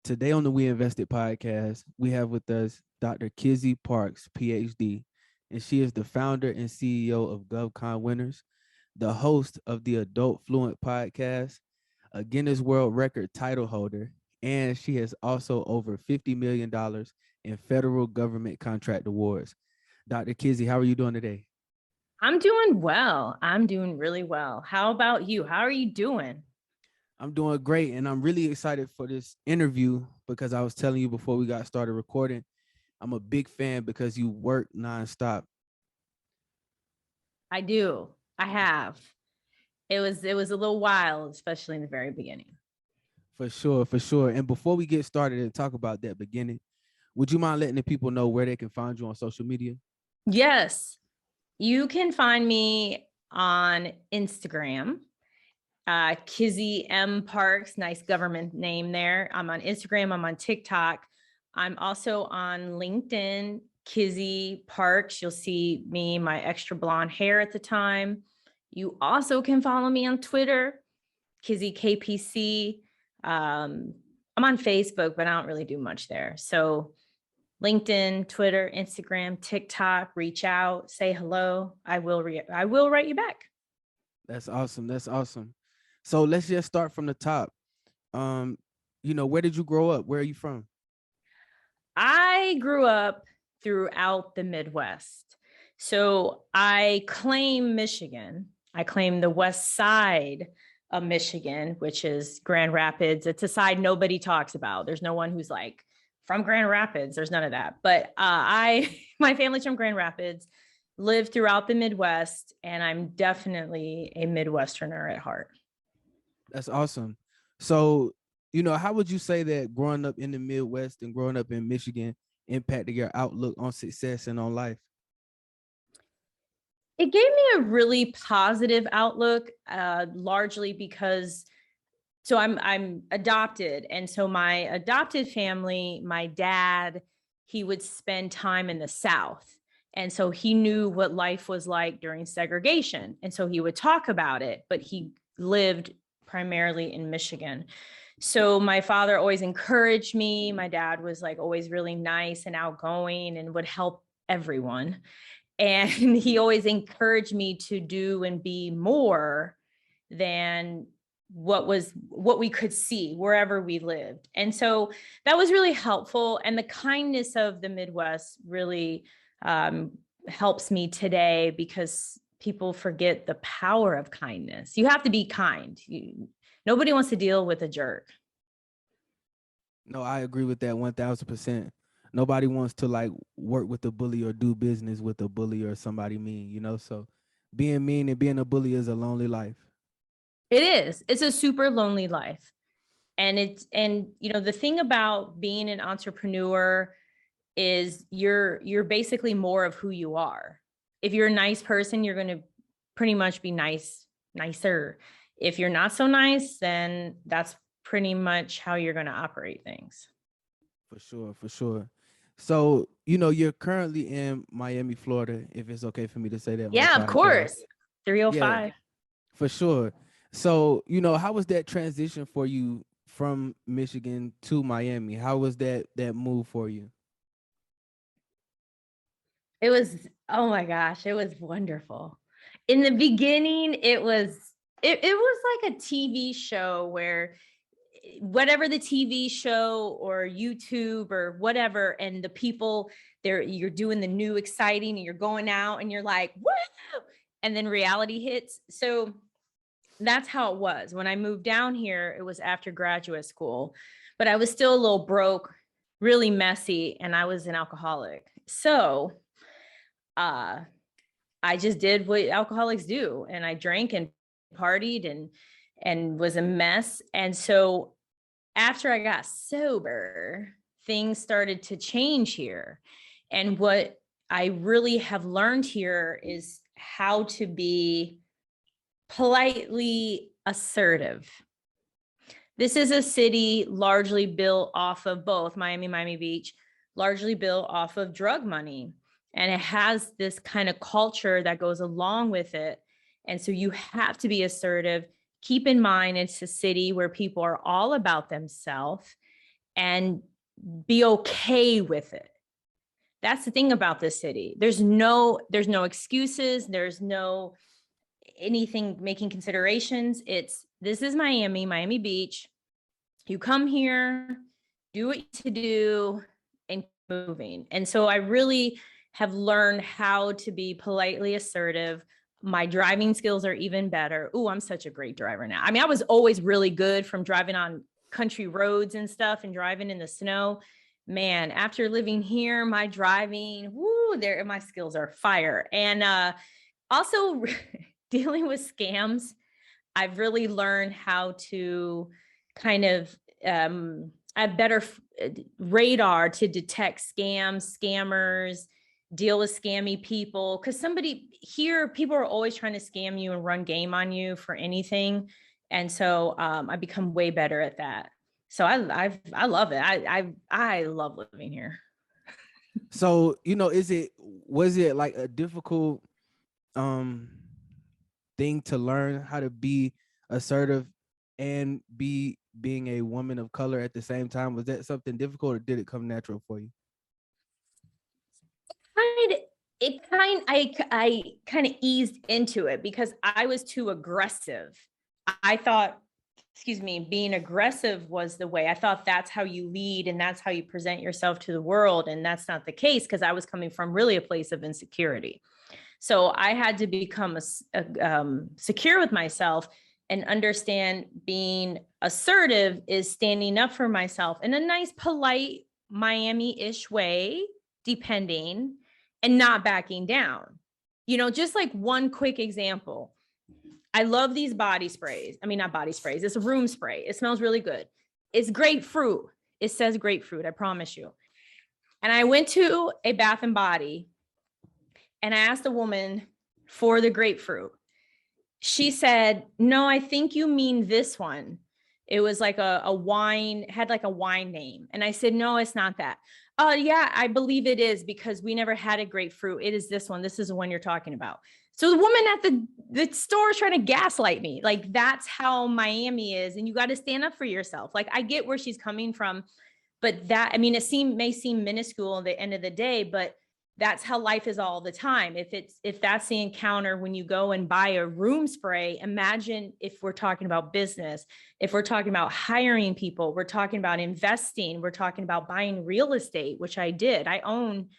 Today on the WEInvested podcast, we have with us Dr. Kizzy Parks, PhD, and she is the founder and CEO of GovCon Winners, the host of the AdultFluent podcast, a Guinness World Record title holder, and she has also over $50 million in federal government contract awards. Dr. Kizzy, how are you doing today? I'm doing well. I'm doing really well. How about you? How are you doing? I'm doing great, and I'm really excited for this interview because I was telling you before we got started recording, I'm a big fan because you work nonstop. I do. I have. It was a little wild, especially in the very beginning. For sure, for sure. And before we get started and talk about that beginning, would you mind letting the people know where they can find you on social media? Yes, you can find me on Instagram, Kizzy M Parks, nice government name there. I'm on Instagram. I'm on TikTok. I'm also on LinkedIn, Kizzy Parks. You'll see me, my extra blonde hair at the time. You also can follow me on Twitter, Kizzy KPC. I'm on Facebook, but I don't really do much there. So LinkedIn, Twitter, Instagram, TikTok, reach out, say hello. I will write you back. That's awesome. That's awesome. So let's just start from the top. Where did you grow up? Where are you from? I grew up throughout the Midwest. So I claim Michigan. I claim the west side of Michigan, which is Grand Rapids. It's a side nobody talks about. There's no one who's like from Grand Rapids. There's none of that. But my family's from Grand Rapids, lived throughout the Midwest, and I'm definitely a Midwesterner at heart. That's awesome. So, how would you say that growing up in the Midwest and growing up in Michigan impacted your outlook on success and on life? It gave me a really positive outlook, largely because I'm adopted. And so my adopted family, my dad, he would spend time in the South. And so he knew what life was like during segregation. And so he would talk about it, but he lived primarily in Michigan. So my father always encouraged me. My dad was like always really nice and outgoing and would help everyone. And he always encouraged me to do and be more than what we could see wherever we lived. And so that was really helpful. And the kindness of the Midwest really helps me today, because people forget the power of kindness. You have to be kind. Nobody wants to deal with a jerk. No, I agree with that 1000%. Nobody wants to like work with a bully or do business with a bully or somebody mean. So being mean and being a bully is a lonely life. It is. It's a super lonely life. And the thing about being an entrepreneur is you're basically more of who you are. If you're a nice person, you're going to pretty much be nicer. If you're not so nice, then that's pretty much how you're going to operate things. For sure, for sure. So, you're currently in Miami, Florida, if it's okay for me to say that. Yeah, of course. 305. Yeah, for sure. So, how was that transition for you from Michigan to Miami? How was that move for you? It was, oh my gosh, it was wonderful. In the beginning, it was like a TV show where whatever the TV show or YouTube or whatever, and the people there, you're doing the new exciting and you're going out and you're like, woo! And then reality hits. So that's how it was. When I moved down here, it was after graduate school, but I was still a little broke, really messy, and I was an alcoholic. So I just did what alcoholics do, and I drank and partied and was a mess. And so after I got sober, things started to change here. And what I really have learned here is how to be politely assertive. This is a city largely built off of both Miami Beach, largely built off of drug money. And it has this kind of culture that goes along with it. And so you have to be assertive. Keep in mind, it's a city where people are all about themselves. and be okay with it. That's the thing about this city. There's no excuses. There's no anything making considerations. This is Miami Beach. You come here, do what you need to do, and keep moving. And so I really have learned how to be politely assertive. My driving skills are even better. Ooh, I'm such a great driver now. I mean, I was always really good from driving on country roads and stuff and driving in the snow. Man, after living here, my driving, my skills are fire. And also dealing with scams, I've really learned how to kind of have better radar to detect scammers, deal with scammy people. Because people are always trying to scam you and run game on you for anything. And so I become way better at that. So I love it. I love living here. So, was it like a difficult thing to learn how to be assertive and being a woman of color at the same time? Was that something difficult, or did it come natural for you? I kind of eased into it because I was too aggressive. I thought, being aggressive was the way. I thought that's how you lead and that's how you present yourself to the world. And that's not the case, because I was coming from really a place of insecurity. So I had to become secure with myself and understand being assertive is standing up for myself in a nice, polite, Miami-ish way, depending, and not backing down. Just like one quick example. I love these body sprays. I mean, not body sprays. It's a room spray. It smells really good. It's grapefruit. It says grapefruit, I promise you. And I went to a Bath and Body and I asked a woman for the grapefruit. She said, "No, I think you mean this one." It was like a wine, had like a wine name. And I said, "No, it's not that." "Oh, yeah, I believe it is, because we never had a grapefruit. It is this one. This is the one you're talking about." So the woman at the store is trying to gaslight me. Like, that's how Miami is. And you got to stand up for yourself. Like, I get where she's coming from, but it may seem minuscule at the end of the day, but that's how life is all the time. If that's the encounter when you go and buy a room spray, imagine if we're talking about business, if we're talking about hiring people, we're talking about investing, we're talking about buying real estate, which I did. I own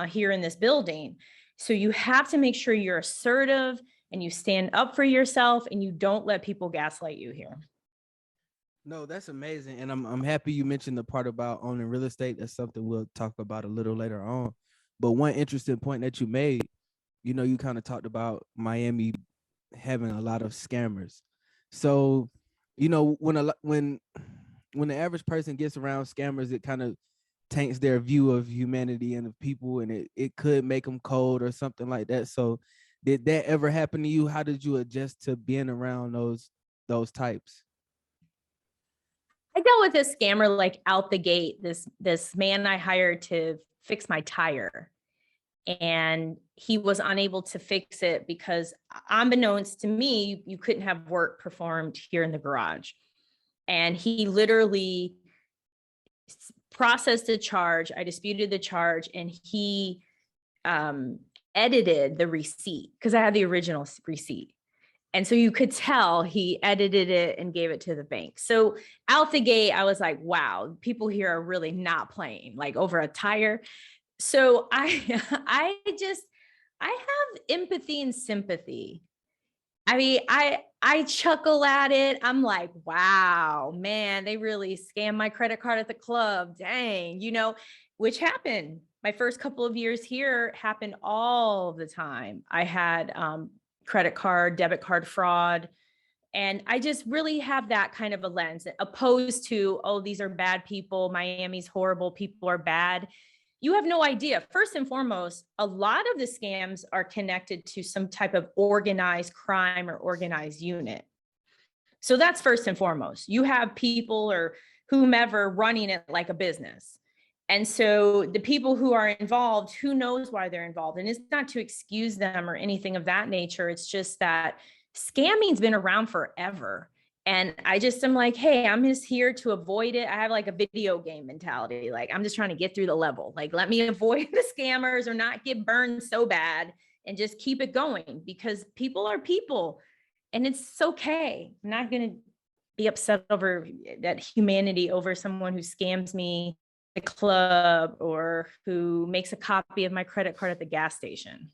here in this building. So you have to make sure you're assertive and you stand up for yourself and you don't let people gaslight you here. No, that's amazing. And I'm happy you mentioned the part about owning real estate. That's something we'll talk about a little later on. But one interesting point that you made, you kind of talked about Miami having a lot of scammers. So, when the average person gets around scammers, it kind of taints their view of humanity and of people, and it could make them cold or something like that. So, did that ever happen to you? How did you adjust to being around those types? I dealt with this scammer like out the gate. This man I hired to fix my tire, and he was unable to fix it because, unbeknownst to me, you couldn't have work performed here in the garage. And he literally processed a charge. I disputed the charge, and he edited the receipt because I had the original receipt. And so you could tell he edited it and gave it to the bank. So out the gate, I was like, wow, people here are really not playing, like, over a tire. So I have empathy and sympathy. I mean, I chuckle at it. I'm like, wow, man, they really scammed my credit card at the club. Dang, which happened. My first couple of years here happened all the time. I had credit card, debit card fraud. And I just really have that kind of a lens, opposed to, oh, these are bad people. Miami's horrible. People are bad. You have no idea. First and foremost, a lot of the scams are connected to some type of organized crime or organized unit. So that's first and foremost. You have people or whomever running it like a business. And so the people who are involved, who knows why they're involved? And it's not to excuse them or anything of that nature. It's just that scamming's been around forever. And I just am like, hey, I'm just here to avoid it. I have like a video game mentality. Like, I'm just trying to get through the level. Like, let me avoid the scammers or not get burned so bad and just keep it going, because people are people and it's okay. I'm not going to be upset over that humanity over someone who scams me at the club or who makes a copy of my credit card at the gas station.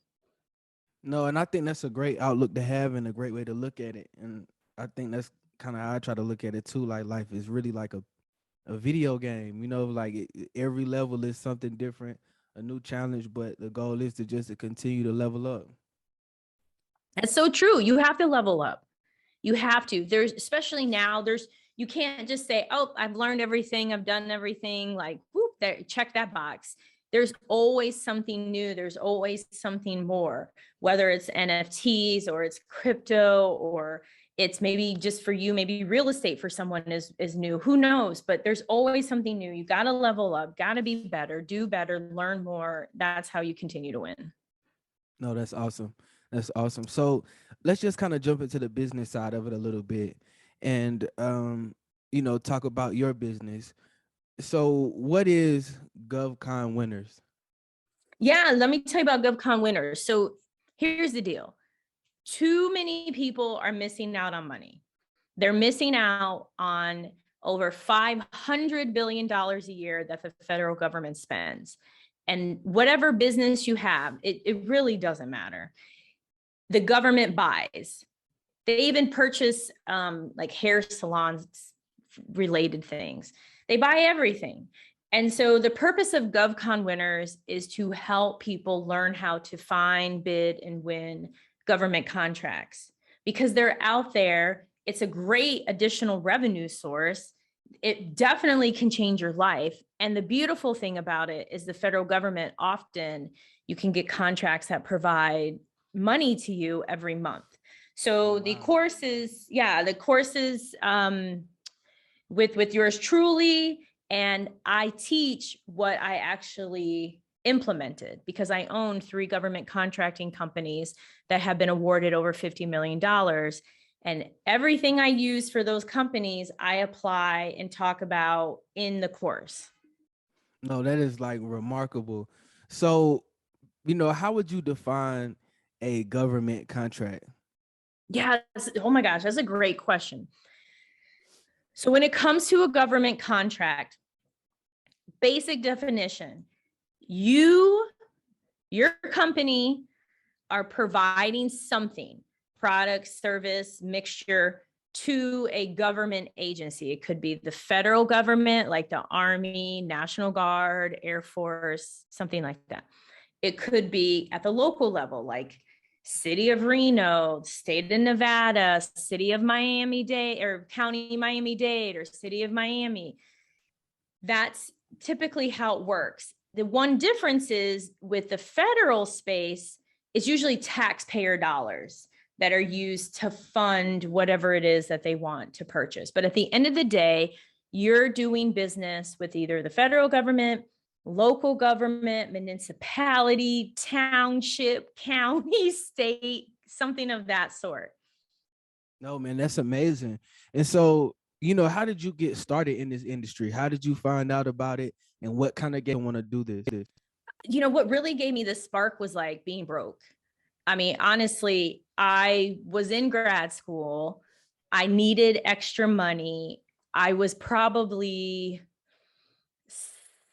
No, and I think that's a great outlook to have and a great way to look at it. And I think that's kind of how I try to look at it too. Like life is really like a video game, like every level is something different, a new challenge, but the goal is to just to continue to level up. That's so true. You have to level up. You have to. There's, especially now, you can't just say, oh, I've learned everything, I've done everything, like, whoop, there, check that box. There's always something new. There's always something more, whether it's NFTs or it's crypto, or it's maybe just for you, maybe real estate for someone is new. Who knows? But there's always something new. You got to level up, got to be better, do better, learn more. That's how you continue to win. No, that's awesome. That's awesome. So let's just kind of jump into the business side of it a little bit and talk about your business. So what is GovCon Winners? Yeah, let me tell you about GovCon winners. So here's the deal. Too many people are missing out on money. They're missing out on over $500 billion a year that the federal government spends. And whatever business you have, it really doesn't matter. The government buys. They even purchase like hair salons related things. They buy everything. And so the purpose of GovCon winners is to help people learn how to find, bid, and win government contracts, because they're out there. It's a great additional revenue source. It definitely can change your life. And the beautiful thing about it is the federal government, often you can get contracts that provide money to you every month. So Wow. the courses, with yours truly, and I teach what I actually implemented, because I own 3 government contracting companies that have been awarded over $50 million. And everything I use for those companies, I apply and talk about in the course. No, that is like remarkable. So, how would you define a government contract? Yeah. Oh my gosh, that's a great question. So when it comes to a government contract, basic definition, your company are providing something, product, service, mixture, to a government agency. It could be the federal government, like the Army, National Guard, Air Force, something like that. It could be at the local level, like City of Reno, State of Nevada, City of Miami-Dade, or County Miami-Dade, or City of Miami. That's typically how it works. The one difference is with the federal space, it's usually taxpayer dollars that are used to fund whatever it is that they want to purchase. But at the end of the day, you're doing business with either the federal government, local government, municipality, township, county, state, something of that sort. No, man, that's amazing. And so, how did you get started in this industry? How did you find out about it? And what kind of game want to do this? What really gave me the spark was like being broke. I mean, honestly, I was in grad school. I needed extra money. I was probably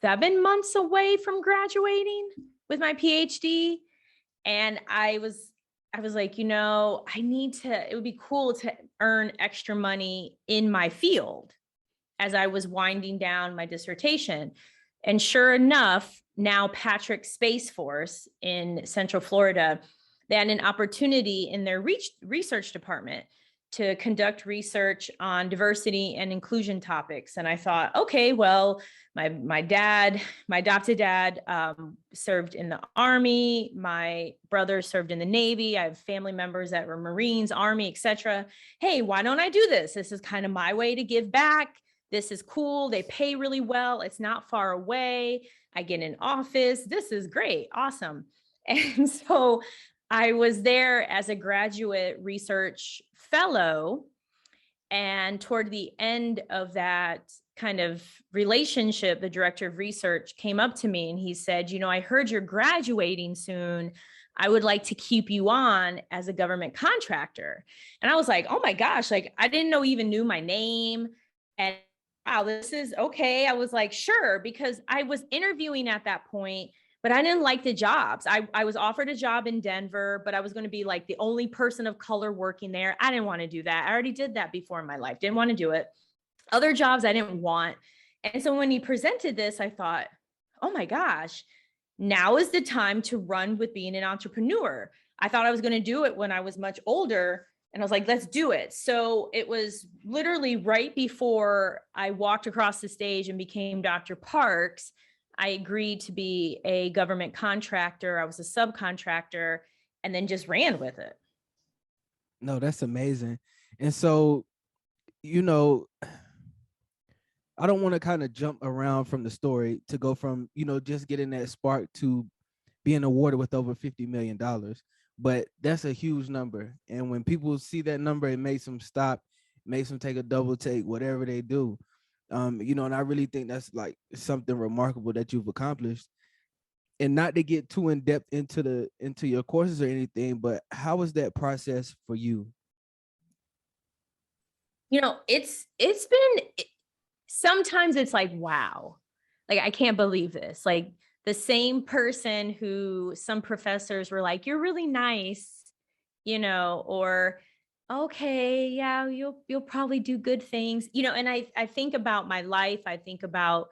7 months away from graduating with my PhD. And I was like, it would be cool to earn extra money in my field as I was winding down my dissertation. And sure enough, now Patrick Space Force in Central Florida, they had an opportunity in their research department to conduct research on diversity and inclusion topics. And I thought, okay, well, my adopted dad served in the Army. My brother served in the Navy. I have family members that were Marines, Army, etc. Hey, why don't I do this? This is kind of my way to give back. This is cool. They pay really well. It's not far away. I get an office. This is great. Awesome. And so I was there as a graduate research fellow. And toward the end of that kind of relationship, the director of research came up to me and he said, you know, I heard you're graduating soon. I would like to keep you on as a government contractor. And I was like, oh my gosh, like I didn't know even knew my name. And wow, this is okay. I was like, sure, because I was interviewing at that point, but I didn't like the jobs. I was offered a job in Denver, but I was going to be like the only person of color working there. I didn't want to do that. I already did that before in my life. Didn't want to do it. Other jobs I didn't want. And so when he presented this, I thought, oh my gosh, now is the time to run with being an entrepreneur. I thought I was going to do it when I was much older. And I was like, let's do it. So it was literally right before I walked across the stage and became Dr. Parks. I agreed to be a government contractor. I was a subcontractor and then just ran with it. No, that's amazing. And so, you know, I don't want to kind of jump around from the story to go from, you know, just getting that spark to being awarded with over $50 million. But that's a huge number. And when people see that number, it makes them stop, makes them take a double take, whatever they do. You know, and I really think that's like something remarkable that you've accomplished. And not to get too in depth into your courses or anything, but how was that process for you? You know, it's been, sometimes it's like, wow, like I can't believe this. Like the same person who some professors were like, you're really nice, you know, or okay, yeah, you'll probably do good things, you know. And I think about my life. I think about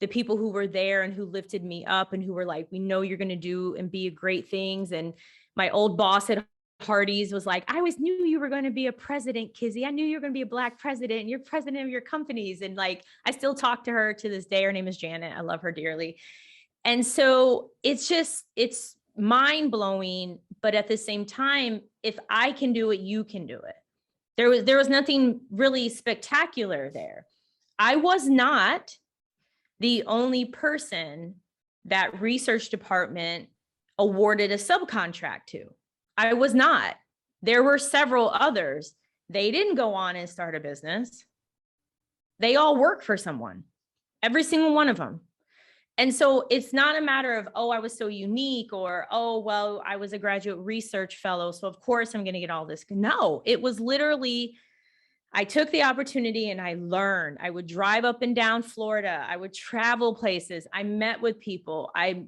the people who were there and who lifted me up and who were like, we know you're going to do and be great things. And my old boss at Hardee's was like, I always knew you were going to be a president, Kizzy. I knew you were going to be a Black president and you're president of your companies. And like, I still talk to her to this day. Her name is Janet. I love her dearly. And so it's mind blowing. But at the same time, if I can do it, you can do it. There was nothing really spectacular there. I was not the only person that research department awarded a subcontract to. I was not. There were several others. They didn't go on and start a business. They all work for someone, every single one of them. And so it's not a matter of, oh, I was so unique, or, oh, well, I was a graduate research fellow, so of course I'm going to get all this. No, it was literally, I took the opportunity and I learned. I would drive up and down Florida. I would travel places. I met with people. I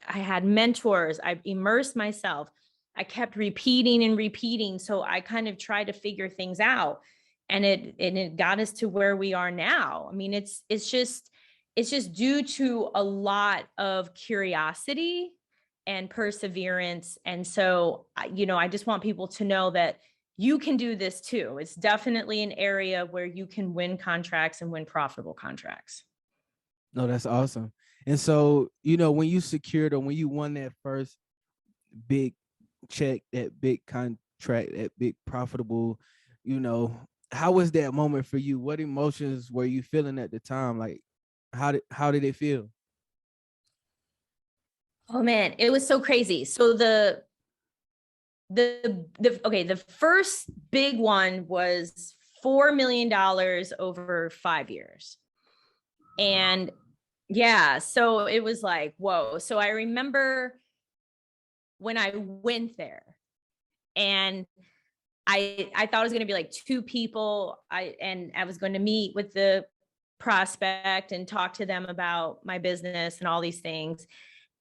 had mentors. I immersed myself. I kept repeating and repeating. So I kind of tried to figure things out, and it got us to where we are now. I mean, it's just due to a lot of curiosity and perseverance. And so, you know, I just want people to know that you can do this too. It's definitely an area where you can win contracts and win profitable contracts. No, that's awesome. And so, you know, when you secured or when you won that first big check, that big contract, that big profitable, you know, how was that moment for you? What emotions were you feeling at the time? Like, how did it feel? Oh man, it was so crazy. So the first big one was $4 million over 5 years. And yeah, so it was like, whoa. So I remember when I went there, and I thought it was going to be like 2 people. I was going to meet with the prospect and talk to them about my business and all these things.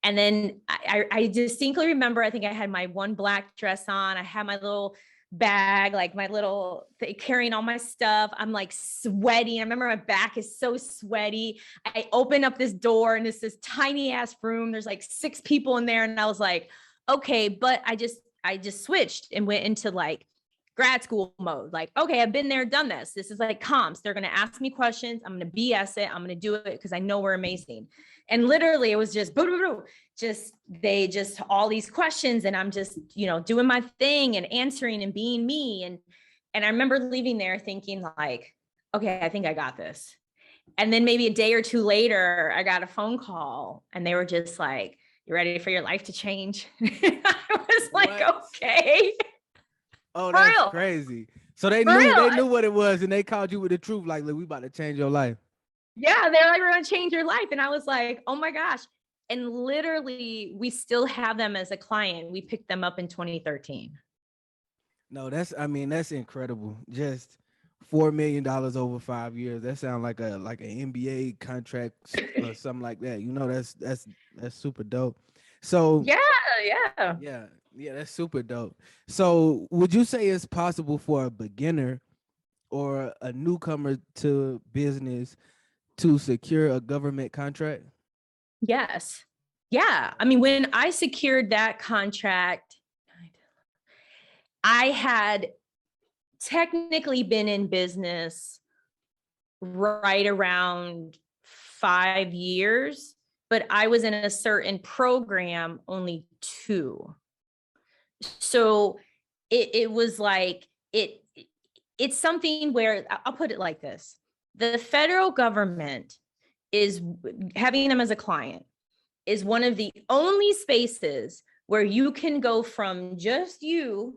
And then I distinctly remember, I think I had my one black dress on. I had my little bag, like my little carrying all my stuff. I'm like sweating. I remember my back is so sweaty. I open up this door and it's this tiny ass room. There's like 6 people in there. And I was like, okay, but I just switched and went into like grad school mode. Like, okay, I've been there, done this. This is like comps. They're going to ask me questions. I'm going to BS it. I'm going to do it because I know we're amazing. And literally it was just, just all these questions. And I'm just, you know, doing my thing and answering and being me. And I remember leaving there thinking like, okay, I think I got this. And then maybe a day or 2 later, I got a phone call and they were just like, you ready for your life to change? I was like, What? okay. Oh, For that's real. crazy. So they For knew real. they knew what it was, and they called you with the truth. Like, look, we about to change your life. Yeah, they're like, we're gonna change your life. And I was like, oh my gosh. And literally, we still have them as a client. We picked them up in 2013. No, that's incredible. Just $4 million over 5 years. That sounds like an NBA contract or something like that. That's super dope. So Yeah, yeah. yeah, yeah, that's super dope. So would you say it's possible for a beginner or a newcomer to business to secure a government contract? Yes. Yeah. I mean, when I secured that contract, I had technically been in business right around 5 years, but I was in a certain program only 2. So it was like it's something where I'll put it like this. The federal government is having them as a client is one of the only spaces where you can go from just you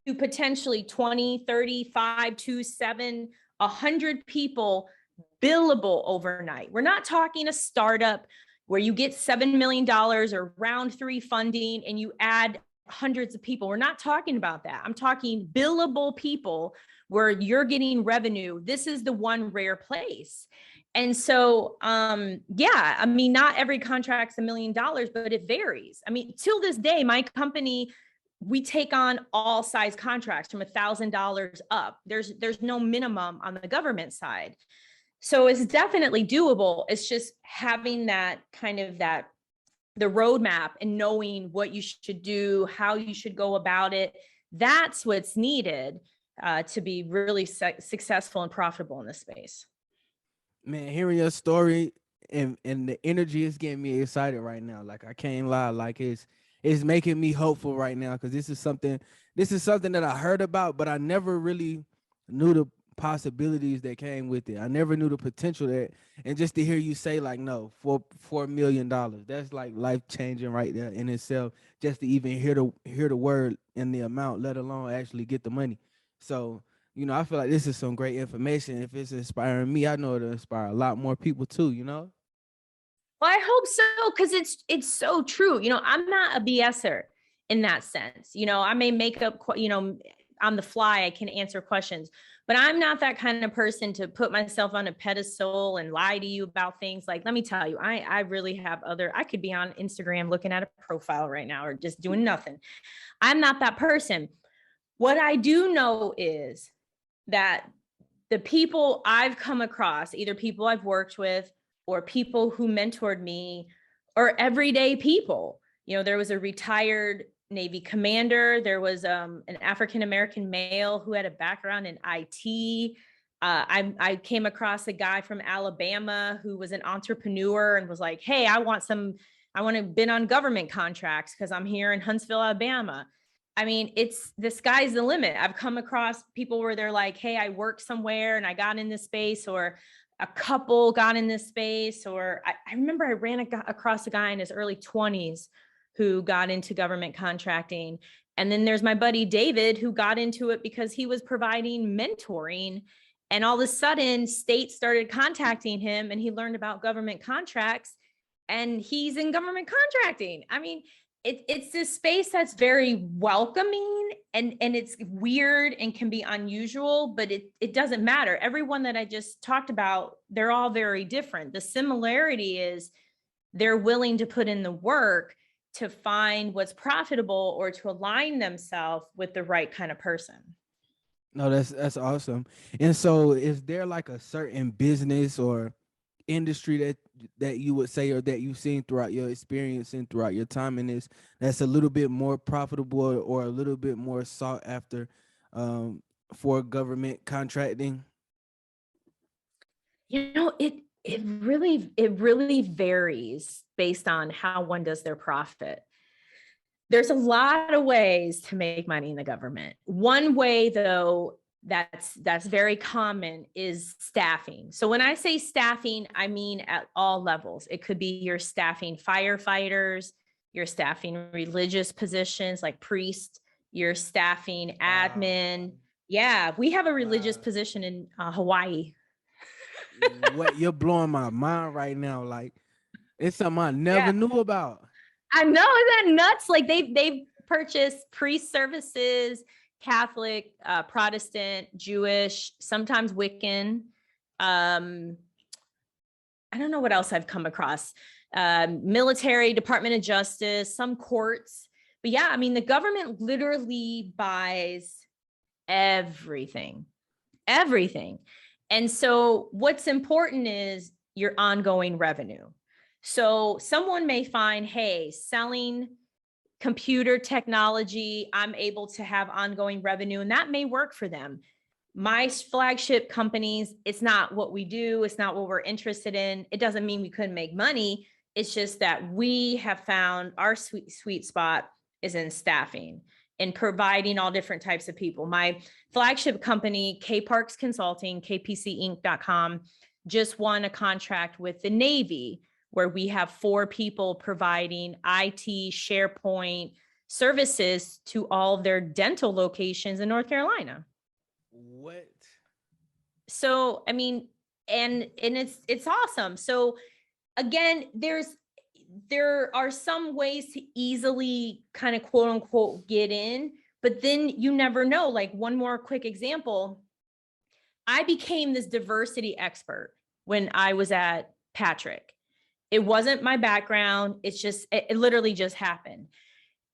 to potentially 20, 35 to 7, 100 people billable overnight. We're not talking a startup where you get $7 million or round 3 funding and you add hundreds of people. We're not talking about that. I'm talking billable people where you're getting revenue. This is the one rare place. And so, yeah, I mean, not every contract's $1 million, but it varies. I mean, till this day, my company, we take on all size contracts from $1,000 up. There's no minimum on the government side. So it's definitely doable. It's just having that kind of the roadmap and knowing what you should do, how you should go about it. That's what's needed to be really successful and profitable in this space. Man, hearing your story and the energy is getting me excited right now. Like I can't lie, like it's making me hopeful right now because this is something that I heard about, but I never really knew the possibilities that came with it. I never knew the potential that, and just to hear you say like no, $4 million, that's like life changing right there in itself. Just to even hear the word and the amount, let alone actually get the money. So I feel like this is some great information. If it's inspiring me, I know it'll inspire a lot more people too. Well, I hope so, because it's so true. I'm not a BSer in that sense. I may make up, on the fly, I can answer questions, but I'm not that kind of person to put myself on a pedestal and lie to you about things. Like, let me tell you, I really have I could be on Instagram looking at a profile right now or just doing nothing. I'm not that person. What I do know is that the people I've come across, either people I've worked with or people who mentored me, are everyday people. There was a retired Navy commander. There was an African-American male who had a background in IT. I came across a guy from Alabama who was an entrepreneur and was like, hey, I want to bid on government contracts because I'm here in Huntsville, Alabama. I mean, the sky's the limit. I've come across people where they're like, hey, I work somewhere and I got in this space, or a couple got in this space, or I remember I ran across a guy in his early 20s who got into government contracting. And then there's my buddy David, who got into it because he was providing mentoring. And all of a sudden, states started contacting him and he learned about government contracts and he's in government contracting. I mean, it's this space that's very welcoming and it's weird and can be unusual, but it doesn't matter. Everyone that I just talked about, they're all very different. The similarity is they're willing to put in the work to find what's profitable or to align themselves with the right kind of person. No, that's awesome. And so, is there like a certain business or industry that you would say or that you've seen throughout your experience and throughout your time in this that's a little bit more profitable or a little bit more sought after for government contracting? It really varies based on how one does their profit. There's a lot of ways to make money in the government. One way, though, that's very common is staffing. So when I say staffing, I mean at all levels. It could be you're staffing firefighters, you're staffing religious positions like priests, you're staffing admin, Yeah, we have a religious Wow. position in Hawaii. What, you're blowing my mind right now. Like, it's something I never Yeah, knew about. I know, isn't that nuts? Like they've purchased priest services, Catholic, Protestant, Jewish, sometimes Wiccan. Um, I don't know what else I've come across. Military, Department of Justice, some courts. But yeah, I mean, the government literally buys everything, everything. And so what's important is your ongoing revenue. So someone may find, hey, selling computer technology, I'm able to have ongoing revenue, and that may work for them. My flagship companies, it's not what we do, it's not what we're interested in. It doesn't mean we couldn't make money. It's just that we have found our sweet spot is in staffing and providing all different types of people. My flagship company, K Parks Consulting, kpcinc.com, just won a contract with the Navy where we have 4 people providing IT, SharePoint services to all of their dental locations in North Carolina. What? So, I mean, and it's awesome. So again, there are some ways to easily kind of quote unquote get in, but then you never know. Like one more quick example, I became this diversity expert when I was at Patrick. It wasn't my background. It literally just happened.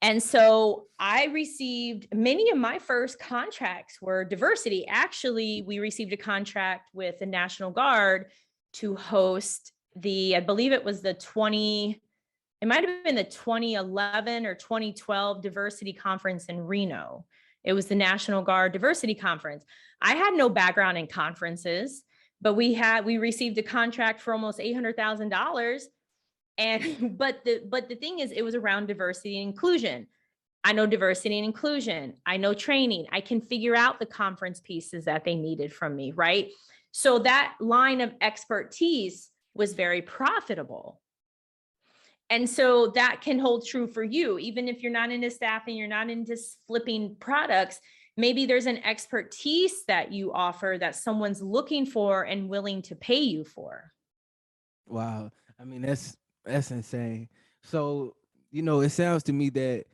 And so I received many of my first contracts were diversity. Actually, we received a contract with the National Guard to host I believe it was it might have been the 2011 or 2012 diversity conference in Reno. It was the National Guard Diversity Conference. I had no background in conferences, but we received a contract for almost $800,000. And but the thing is, it was around diversity and inclusion. I know diversity and inclusion. I know training. I can figure out the conference pieces that they needed from me, right? So that line of expertise was very profitable. And so that can hold true for you. Even if you're not into staffing, you're not into flipping products, maybe there's an expertise that you offer that someone's looking for and willing to pay you for. Wow. I mean, that's insane. So, it sounds to me that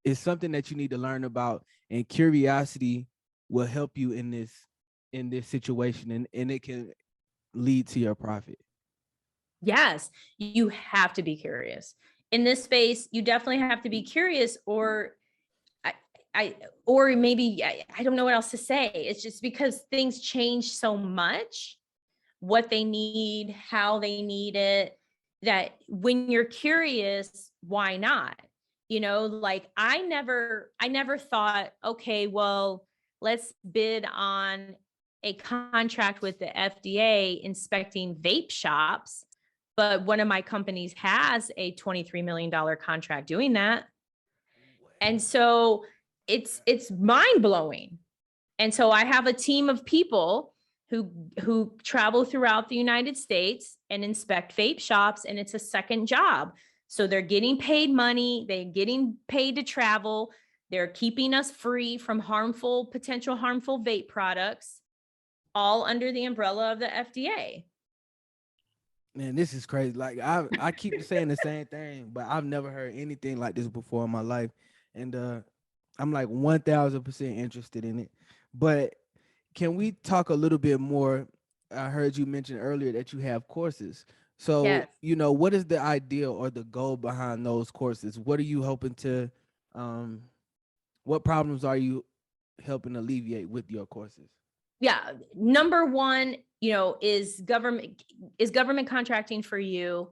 it's something that you need to learn about, and curiosity will help you in this situation, and it can lead to your profit. Yes, you have to be curious. In this space, you definitely have to be curious, or I, or maybe I don't know what else to say. It's just because things change so much, what they need, how they need it, that when you're curious, why not? Like I never thought, okay, well, let's bid on a contract with the FDA inspecting vape shops. But one of my companies has a $23 million contract doing that. And so it's mind blowing. And so I have a team of people who travel throughout the United States and inspect vape shops, and it's a second job. So they're getting paid money, they're getting paid to travel, they're keeping us free from potential harmful vape products, all under the umbrella of the FDA. Man, this is crazy. Like, I keep saying the same thing, but I've never heard anything like this before in my life, and I'm like 1,000% interested in it. But can we talk a little bit more? I heard you mention earlier that you have courses. So, Yes. what is the idea or the goal behind those courses? What are you hoping to, um, what problems are you helping alleviate with your courses? Yeah. Number one, is government contracting for you?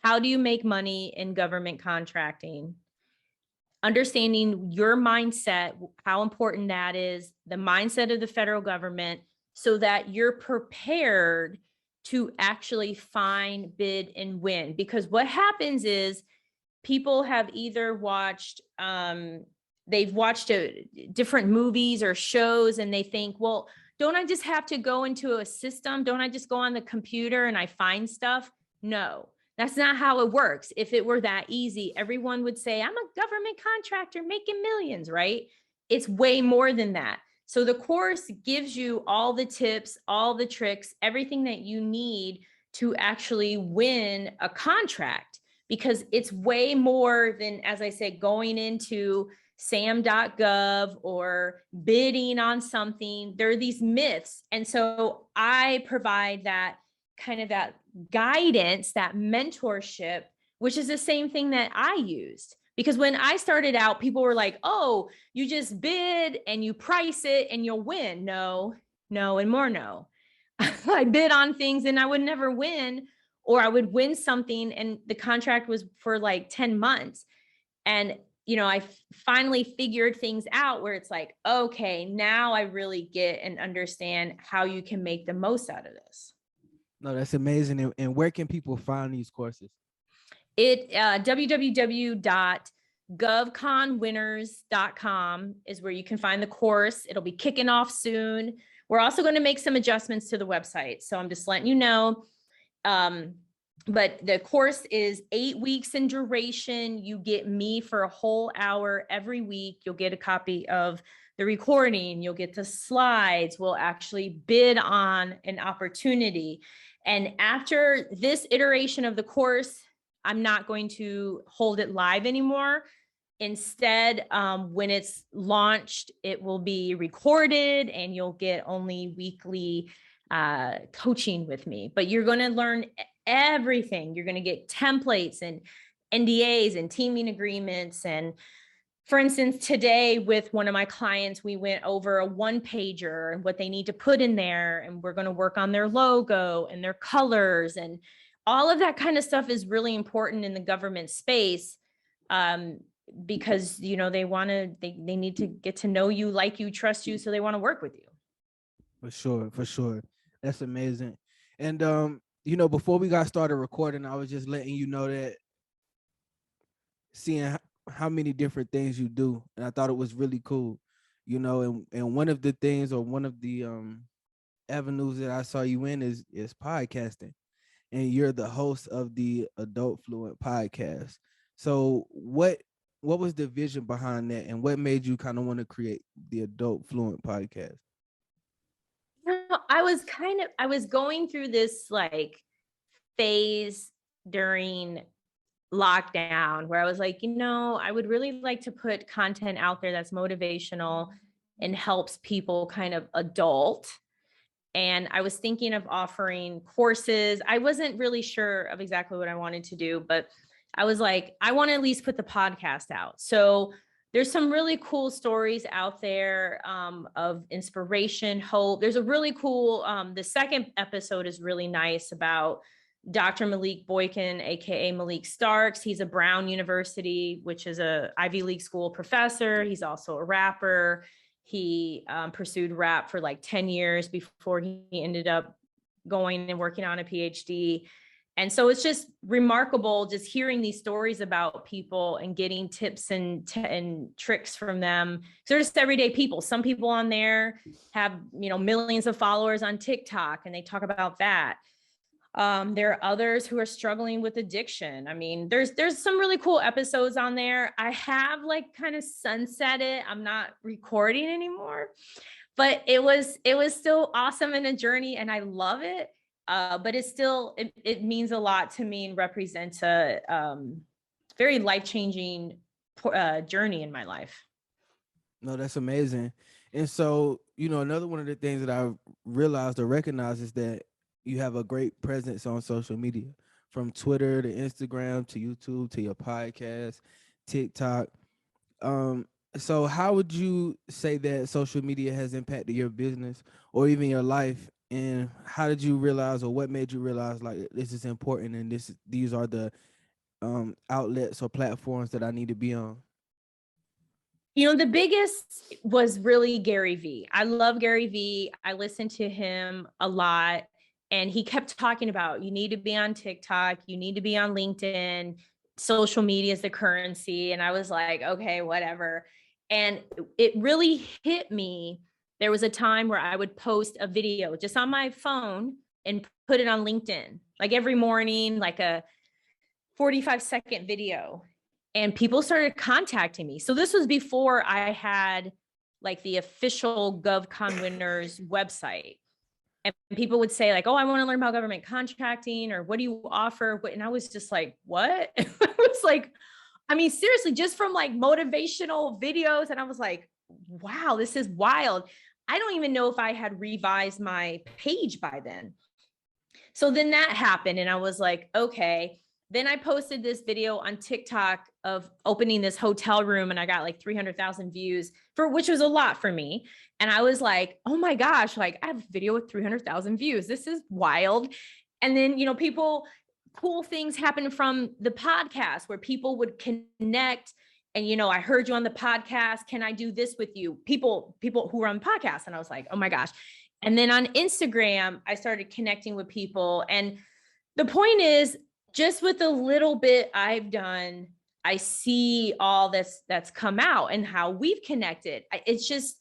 How do you make money in government contracting? Understanding your mindset, how important that is, the mindset of the federal government, so that you're prepared to actually find, bid, and win. Because what happens is people have either they've watched different movies or shows, and they think, well, don't I just have to go into a system? Don't I just go on the computer and I find stuff? No, that's not how it works. If it were that easy, everyone would say, I'm a government contractor making millions, right? It's way more than that. So the course gives you all the tips, all the tricks, everything that you need to actually win a contract, because it's way more than, as I said, going into sam.gov or bidding on something. There are these myths. And so I provide that kind of that guidance, that mentorship, which is the same thing that I used. Because when I started out, people were like, oh, you just bid and you price it and you'll win. No, and more no. I bid on things and I would never win, or I would win something and the contract was for like 10 months. And, I finally figured things out where it's like, okay, now I really get and understand how you can make the most out of this. No, that's amazing. And where can people find these courses? www.govconwinners.com is where you can find the course. It'll be kicking off soon. We're also going to make some adjustments to the website. So I'm just letting you know. But the course is 8 weeks in duration. You get me for a whole hour every week. You'll get a copy of the recording. You'll get the slides. We'll actually bid on an opportunity. And after this iteration of the course, I'm not going to hold it live anymore. Instead, when it's launched, it will be recorded and you'll get only weekly coaching with me. But you're going to learn everything. You're going to get templates and NDAs and teaming agreements. And for instance, today with one of my clients, we went over a one-pager and what they need to put in there. And we're going to work on their logo and their colors, and all of that kind of stuff is really important in the government space, because, they need to get to know you, like you, trust you. So they want to work with you. For sure. That's amazing. And, before we got started recording, I was just letting you know that seeing how many different things you do. And I thought it was really cool, and one of the things, or one of the avenues that I saw you in is podcasting. And you're the host of the AdultFluent podcast. So what was the vision behind that, and what made you kind of want to create the AdultFluent podcast? I was going through this like phase during lockdown where I was like, I would really like to put content out there that's motivational and helps people kind of adult. And I was thinking of offering courses. I wasn't really sure of exactly what I wanted to do, but I was like, I want to at least put the podcast out. So there's some really cool stories out there of inspiration, hope. There's a really cool, the second episode is really nice about Dr. Malik Boykin, AKA Malik Starks. He's a Brown University, which is a Ivy League school professor. He's also a rapper. He pursued rap for like 10 years before he ended up going and working on a PhD. And so it's just remarkable just hearing these stories about people and getting tips and tricks from them. So they're just everyday people. Some people on there have, millions of followers on TikTok, and they talk about that. There are others who are struggling with addiction. I mean, there's some really cool episodes on there. I have like kind of sunset it. I'm not recording anymore, but it was still awesome in a journey, and I love it. But it's still, it means a lot to me and represents a very life-changing journey in my life. No, that's amazing. And so, another one of the things that I realized or recognized is that you have a great presence on social media, from Twitter to Instagram to YouTube to your podcast, TikTok. So how would you say that social media has impacted your business or even your life? And how did you realize, or what made you realize like this is important and these are the outlets or platforms that I need to be on? The biggest was really Gary Vee. I love Gary Vee. I listen to him a lot. And he kept talking about, you need to be on TikTok, you need to be on LinkedIn, social media is the currency. And I was like, okay, whatever. And it really hit me. There was a time where I would post a video just on my phone and put it on LinkedIn, like every morning, like a 45-second video. And people started contacting me. So this was before I had like the official GovCon winners website. And people would say like, oh, I want to learn about government contracting, or what do you offer? And I was just like, what? I was like, I mean, seriously, just from like motivational videos. And I was like, wow, this is wild. I don't even know if I had revised my page by then. So then that happened. And I was like, okay. Then I posted this video on TikTok of opening this hotel room, and I got like 300,000 views, which was a lot for me. And I was like, oh my gosh, like I have a video with 300,000 views. This is wild. And then, cool things happen from the podcast where people would connect. And, I heard you on the podcast. Can I do this with you? People who were on the podcast. And I was like, oh my gosh. And then on Instagram, I started connecting with people. And the point is, just with the little bit I've done, I see all this that's come out and how we've connected. It's just,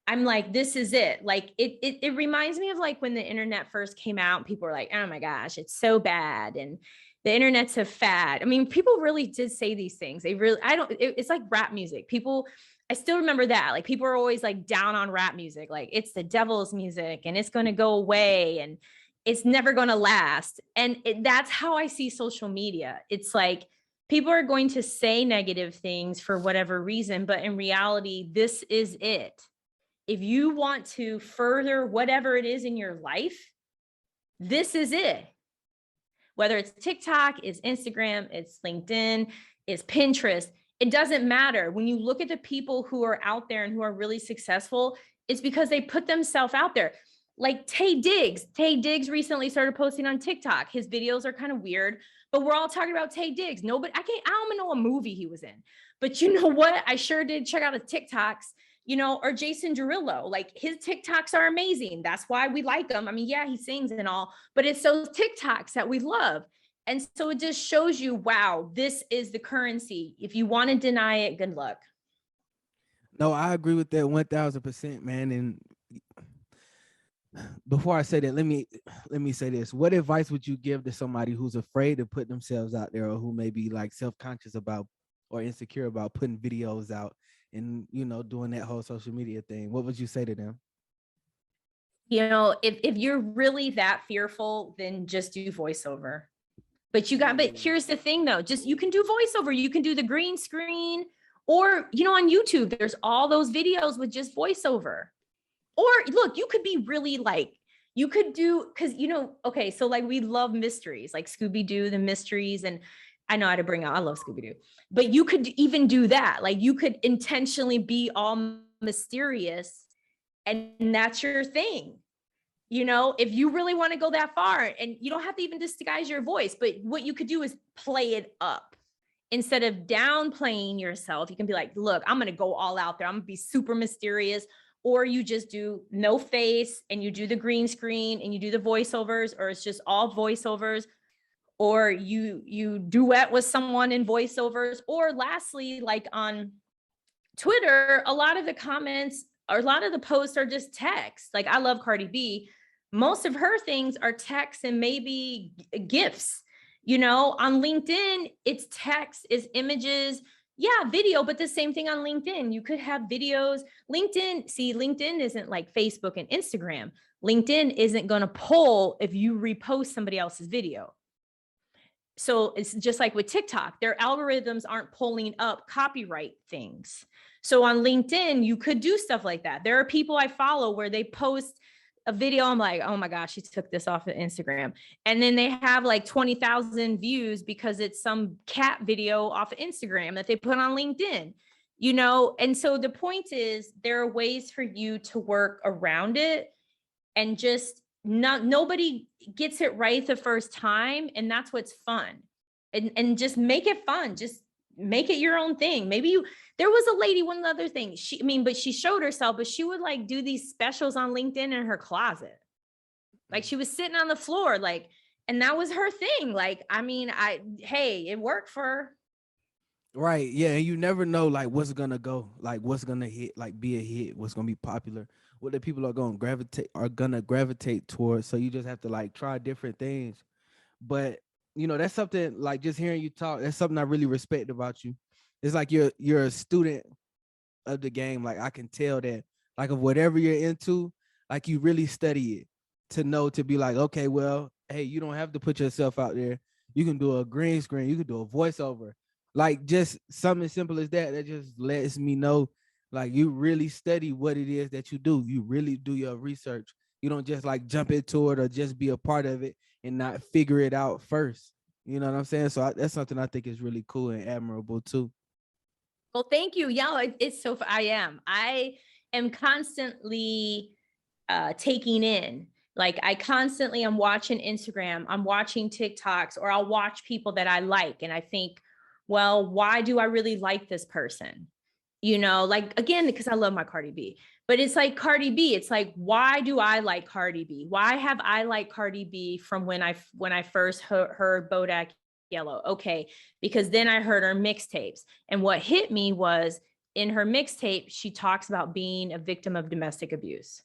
I'm like, this is it. Like it reminds me of like when the internet first came out, people were like, oh my gosh, it's so bad. And the internet's a fad. I mean, people really did say these things. It's like rap music. I still remember that. Like people are always like down on rap music. Like it's the devil's music and it's going to go away and it's never going to last. And that's how I see social media. It's like people are going to say negative things for whatever reason, but in reality, this is it. If you want to further whatever it is in your life, this is it. Whether it's TikTok, it's Instagram, it's LinkedIn, it's Pinterest, it doesn't matter. When you look at the people who are out there and who are really successful, it's because they put themselves out there. Like Taye Diggs recently started posting on TikTok. His videos are kind of weird, but we're all talking about Taye Diggs. I don't even know a movie he was in, but you know what? I sure did check out his TikToks, or Jason Derulo. Like his TikToks are amazing. That's why we like him. I mean, yeah, he sings and all, but it's those TikToks that we love. And so it just shows you, wow, this is the currency. If you want to deny it, good luck. No, I agree with that 1000%, man. And before I say that, let me say this. What advice would you give to somebody who's afraid to put themselves out there, or who may be like self-conscious about or insecure about putting videos out and, doing that whole social media thing? What would you say to them? If you're really that fearful, then just do voiceover. But here's the thing though, you can do voiceover. You can do the green screen, or, on YouTube, there's all those videos with just voiceover. Or look, you could be really like, you could do, because, okay, so like we love mysteries, like Scooby-Doo, the mysteries. And I know how to bring out, I love Scooby-Doo, but you could even do that. Like you could intentionally be all mysterious and that's your thing. If you really want to go that far, and you don't have to even disguise your voice, but what you could do is play it up. Instead of downplaying yourself, you can be like, look, I'm going to go all out there. I'm going to be super mysterious. Or you just do no face and you do the green screen and you do the voiceovers, or it's just all voiceovers, or you duet with someone in voiceovers. Or lastly, like on Twitter, a lot of the comments or a lot of the posts are just text. Like I love Cardi B. Most of her things are text and maybe GIFs. On LinkedIn, it's text, it's images, yeah, video, but the same thing on LinkedIn. You could have videos. LinkedIn isn't like Facebook and Instagram. LinkedIn isn't going to pull if you repost somebody else's video. So it's just like with TikTok, their algorithms aren't pulling up copyright things. So on LinkedIn, you could do stuff like that. There are people I follow where they post a video. I'm like, oh my gosh, she took this off of Instagram. And then they have like 20,000 views because it's some cat video off of Instagram that they put on LinkedIn, And so the point is, there are ways for you to work around it, and just nobody gets it right the first time. And that's what's fun. And just make it fun. Just make it your own thing. There was a lady, one other thing, but she showed herself, but she would like do these specials on LinkedIn in her closet. Like she was sitting on the floor, like, and that was her thing. Like, hey, it worked for her. Right. Yeah. And you never know like what's gonna go, like what's gonna hit, like be a hit, what's gonna be popular, what the people are gonna gravitate towards. So you just have to like try different things. But that's something, like just hearing you talk, that's something I really respect about you. It's like you're a student of the game. Like I can tell that, like of whatever you're into, like you really study it to know to be like, okay, well, hey, you don't have to put yourself out there. You can do a green screen, you can do a voiceover, like just something simple as that. That just lets me know, like you really study what it is that you do. You really do your research. You don't just like jump into it or just be a part of it and not figure it out first. You know what I'm saying? So that's something I think is really cool and admirable too. Well, thank you. Yeah, it's so, I am constantly taking in. Like I constantly am watching Instagram, I'm watching TikToks, or I'll watch people that I like. And I think, well, why do I really like this person? You know, like again, because I love my Cardi B, but it's like Cardi B. It's like, why do I like Cardi B? Why have I liked Cardi B from when I first heard Bodak Yellow? Okay, because then I heard her mixtapes, and what hit me was in her mixtape, she talks about being a victim of domestic abuse.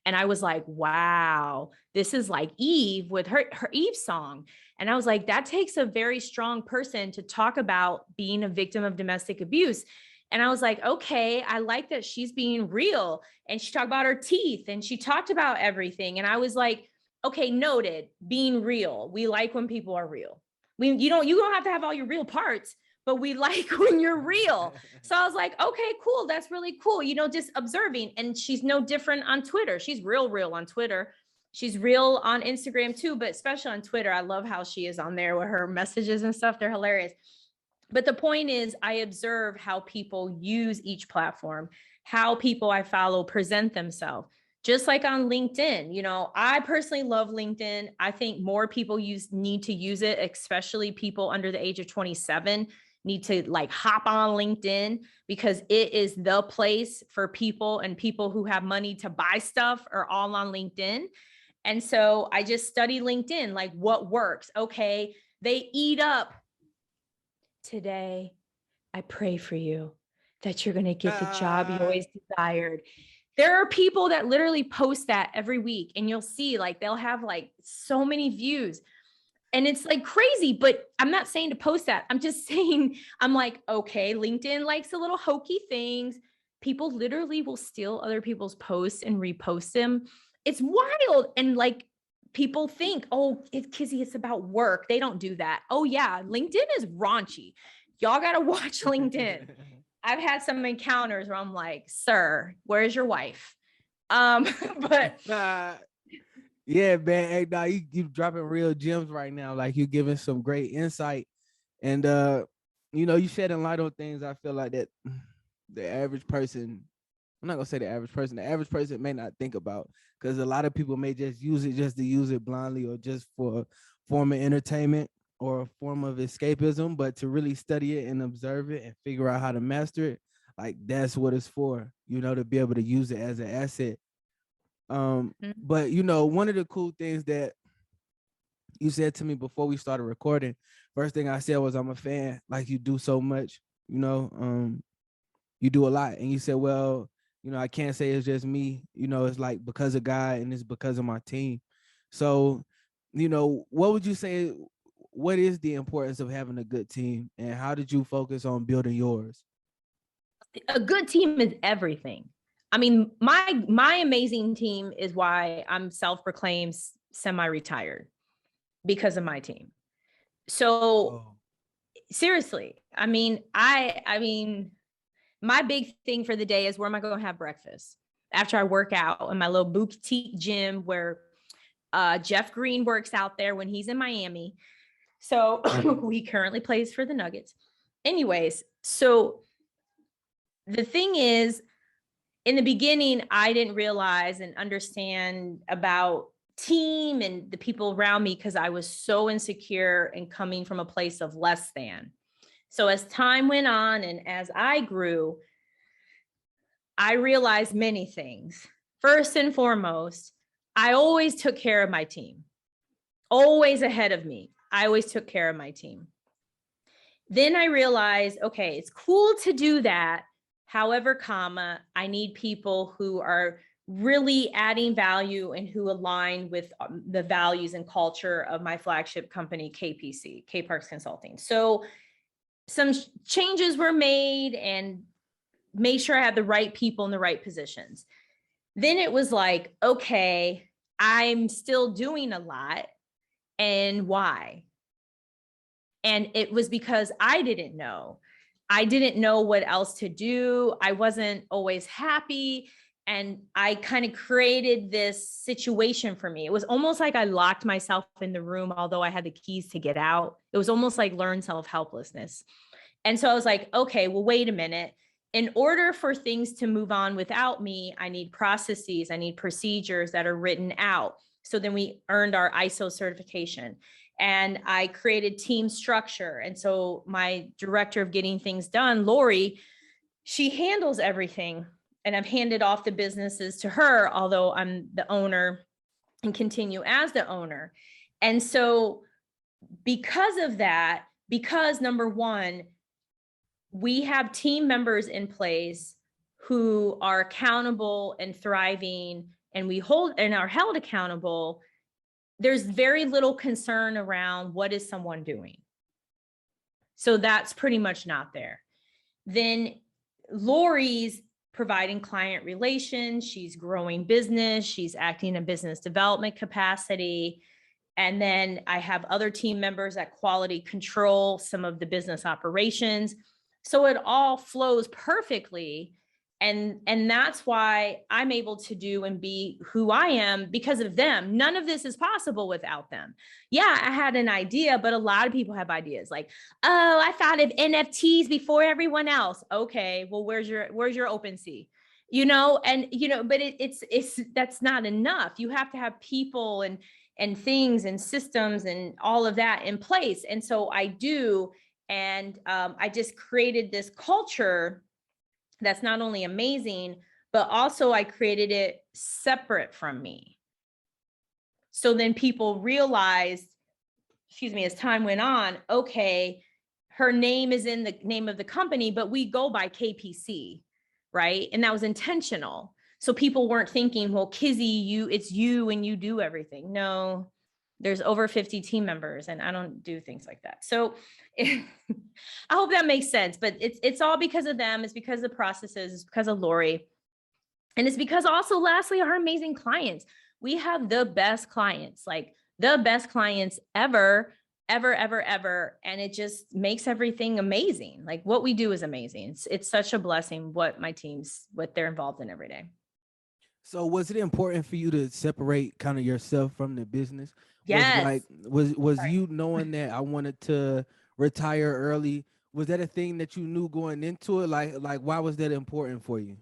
And I was like, wow, this is like Eve with her Eve song. And I was like, that takes a very strong person to talk about being a victim of domestic abuse. And I was like, okay, I like that she's being real. And she talked about her teeth and she talked about everything. And I was like, okay, noted, being real. We like when people are real. You don't have to have all your real parts, but we like when you're real. So I was like, okay, cool. That's really cool. You know, just observing. And she's no different on Twitter. She's real on Twitter. She's real on Instagram too, but especially on Twitter. I love how she is on there with her messages and stuff. They're hilarious. But the point is, I observe how people use each platform, how people I follow present themselves. Just like on LinkedIn, you know, I personally love LinkedIn. I think more people need to use it, especially people under the age of 27 need to like hop on LinkedIn because it is the place for people, and people who have money to buy stuff are all on LinkedIn. And so I just study LinkedIn, like what works. Okay, they eat up today. I pray for you that you're going to get the job you always desired. There are people that literally post that every week, and you'll see like they'll have like so many views. And it's like crazy, but I'm not saying to post that. I'm just saying, I'm like, okay, LinkedIn likes a little hokey things. People literally will steal other people's posts and repost them. It's wild. And like people think, oh, Kizzy, it's about work. They don't do that. Oh, yeah. LinkedIn is raunchy. Y'all got to watch LinkedIn. I've had some encounters where I'm like, sir, where's your wife? But yeah, man. Hey, nah, you dropping real gems right now. Like you giving some great insight, and you know, you shedding light on things. I feel like that the average person. I'm not gonna say the average person. The average person may not think about, because a lot of people may just use it just to use it blindly or just for a form of entertainment or a form of escapism. But to really study it and observe it and figure out how to master it, like that's what it's for. You know, to be able to use it as an asset. But you know, one of the cool things that you said to me before we started recording, first thing I said was I'm a fan. Like you do so much, you know, you do a lot. And you said, well, you know, I can't say it's just me, you know, it's like because of God and it's because of my team. So, you know, what would you say, what is the importance of having a good team, and how did you focus on building yours? a good team is everything. I mean, my amazing team is why I'm self-proclaimed semi-retired, because of my team. So Oh. seriously, I mean, my big thing for the day is where am I going to have breakfast after I work out in my little boutique gym where Jeff Green works out there when he's in Miami. So he currently plays for the Nuggets. Anyways, so the thing is, in the beginning, I didn't realize and understand about team and the people around me because I was so insecure and coming from a place of less than. So as time went on and as I grew, I realized many things. First and foremost, I always took care of my team, always ahead of me. I always took care of my team. Then I realized, okay, it's cool to do that. However, comma, I need people who are really adding value and who align with the values and culture of my flagship company, KPC, K Parks Consulting. So some changes were made, and make sure I had the right people in the right positions. Then it was like, okay, I'm still doing a lot. And why? And it was because I didn't know. I didn't know what else to do. I wasn't always happy. And I kind of created this situation for me. It was almost like I locked myself in the room, although I had the keys to get out. It was almost like learned self-helplessness. And so I was like, okay, well, wait a minute. In order for things to move on without me, I need processes, I need procedures that are written out. So then we earned our ISO certification, and I created team structure. And so my director of getting things done, Lori, she handles everything. And I've handed off the businesses to her, although I'm the owner and continue as the owner. And so because of that, because number one, we have team members in place who are accountable and thriving, and we hold and are held accountable, there's very little concern around what is someone doing. So that's pretty much not there. Then Lori's providing client relations, she's growing business, she's acting in business development capacity. And then I have other team members that quality control some of the business operations. So it all flows perfectly. And that's why I'm able to do and be who I am because of them. None of this is possible without them. Yeah, I had an idea, but a lot of people have ideas like, oh, I thought of NFTs before everyone else. Okay, well, where's your OpenSea? But it's that's not enough. You have to have people and things and systems and all of that in place. And so I do. And I just created this culture that's not only amazing, but also I created it separate from me. So then people realized, as time went on, okay, her name is in the name of the company, but we go by KPC, right? And that was intentional. So people weren't thinking, well, Kizzy, it's you and you do everything. No, there's over 50 team members and I don't do things like that. So I hope that makes sense, but it's all because of them. It's because of the processes. It's because of Lori. And it's because also, lastly, our amazing clients. We have the best clients, like the best clients ever. And it just makes everything amazing. Like what we do is amazing. It's such a blessing what they're involved in every day. So was it important for you to separate kind of yourself from the business? Yes. Was you knowing that I wanted to retire early? Was that a thing that you knew going into it? Like why was that important for you?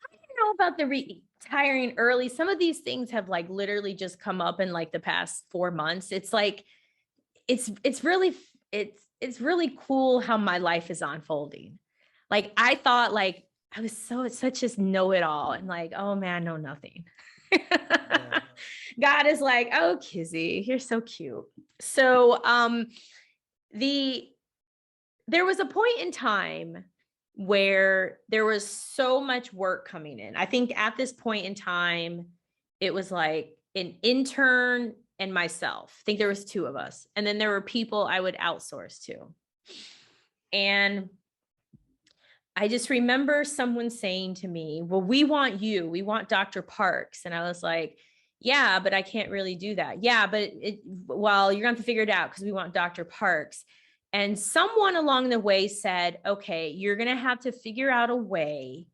I didn't know about the retiring early. Some of these things have like literally just come up in like the past 4 months. It's like it's really cool how my life is unfolding. Like I thought like I was such a know-it-all and like, oh man, I know nothing. Yeah. God is like, oh, Kizzy, you're so cute. So there was a point in time where there was so much work coming in. I think at this point in time, it was like an intern and myself. I think there was 2 of us. And then there were people I would outsource to. And I just remember someone saying to me, well, we want Dr. Parks. And I was like, yeah, but I can't really do that. Yeah, but you're going to have to figure it out because we want Dr. Parks. And someone along the way said, okay, you're going to have to figure out a way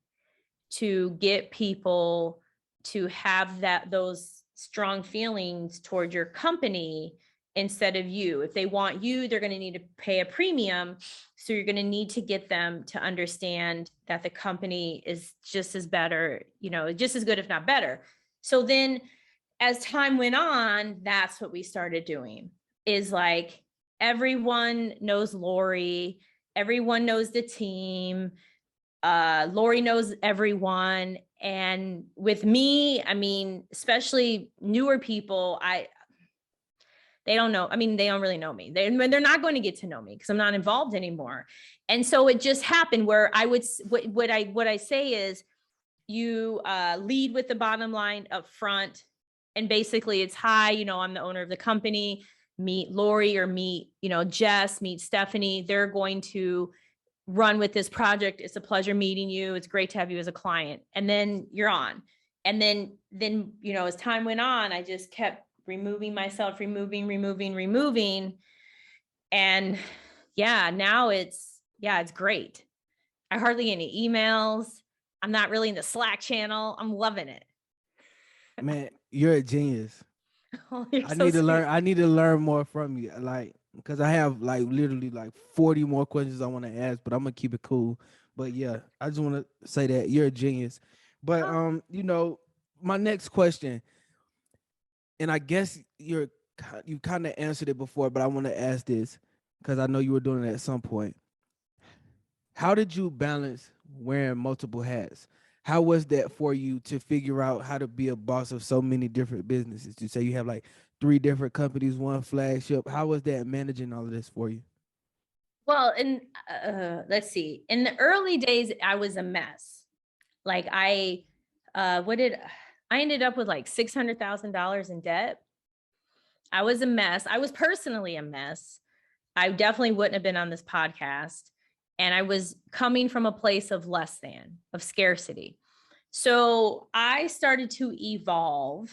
to get people to have those strong feelings toward your company instead of you. If they want you, they're going to need to pay a premium. So you're going to need to get them to understand that the company is just as better, just as good, if not better. So then as time went on, that's what we started doing is like, everyone knows Lori, everyone knows the team. Lori knows everyone. And with me, I mean, especially newer people, they don't know. I mean, they don't really know me. They're not going to get to know me because I'm not involved anymore. And so it just happened where what I say is you lead with the bottom line up front. And basically it's, hi, I'm the owner of the company, meet Lori or meet, Jess, meet Stephanie. They're going to run with this project. It's a pleasure meeting you. It's great to have you as a client. And then you're on. And then, you know, as time went on, I just kept removing myself, removing. And yeah, now it's great. I hardly get any emails. I'm not really in the Slack channel. I'm loving it. Man, you're a genius. Oh, you're I so need to learn. sweet. I need to learn more from you. Like, because I have like literally like 40 more questions I want to ask, but I'm gonna keep it cool. But yeah, I just want to say that you're a genius. But Oh, you know, my next question, and I guess you kind of answered it before, but I want to ask this because I know you were doing it at some point. How did you balance wearing multiple hats? How was that for you to figure out how to be a boss of so many different businesses? You say you have like three different companies, one flagship. How was that managing all of this for you? well, and let's see. In the early days, I was a mess. Like I ended up with like $600,000 in debt. I was a mess. I was personally a mess. I definitely wouldn't have been on this podcast. And I was coming from a place of less than, of scarcity. So I started to evolve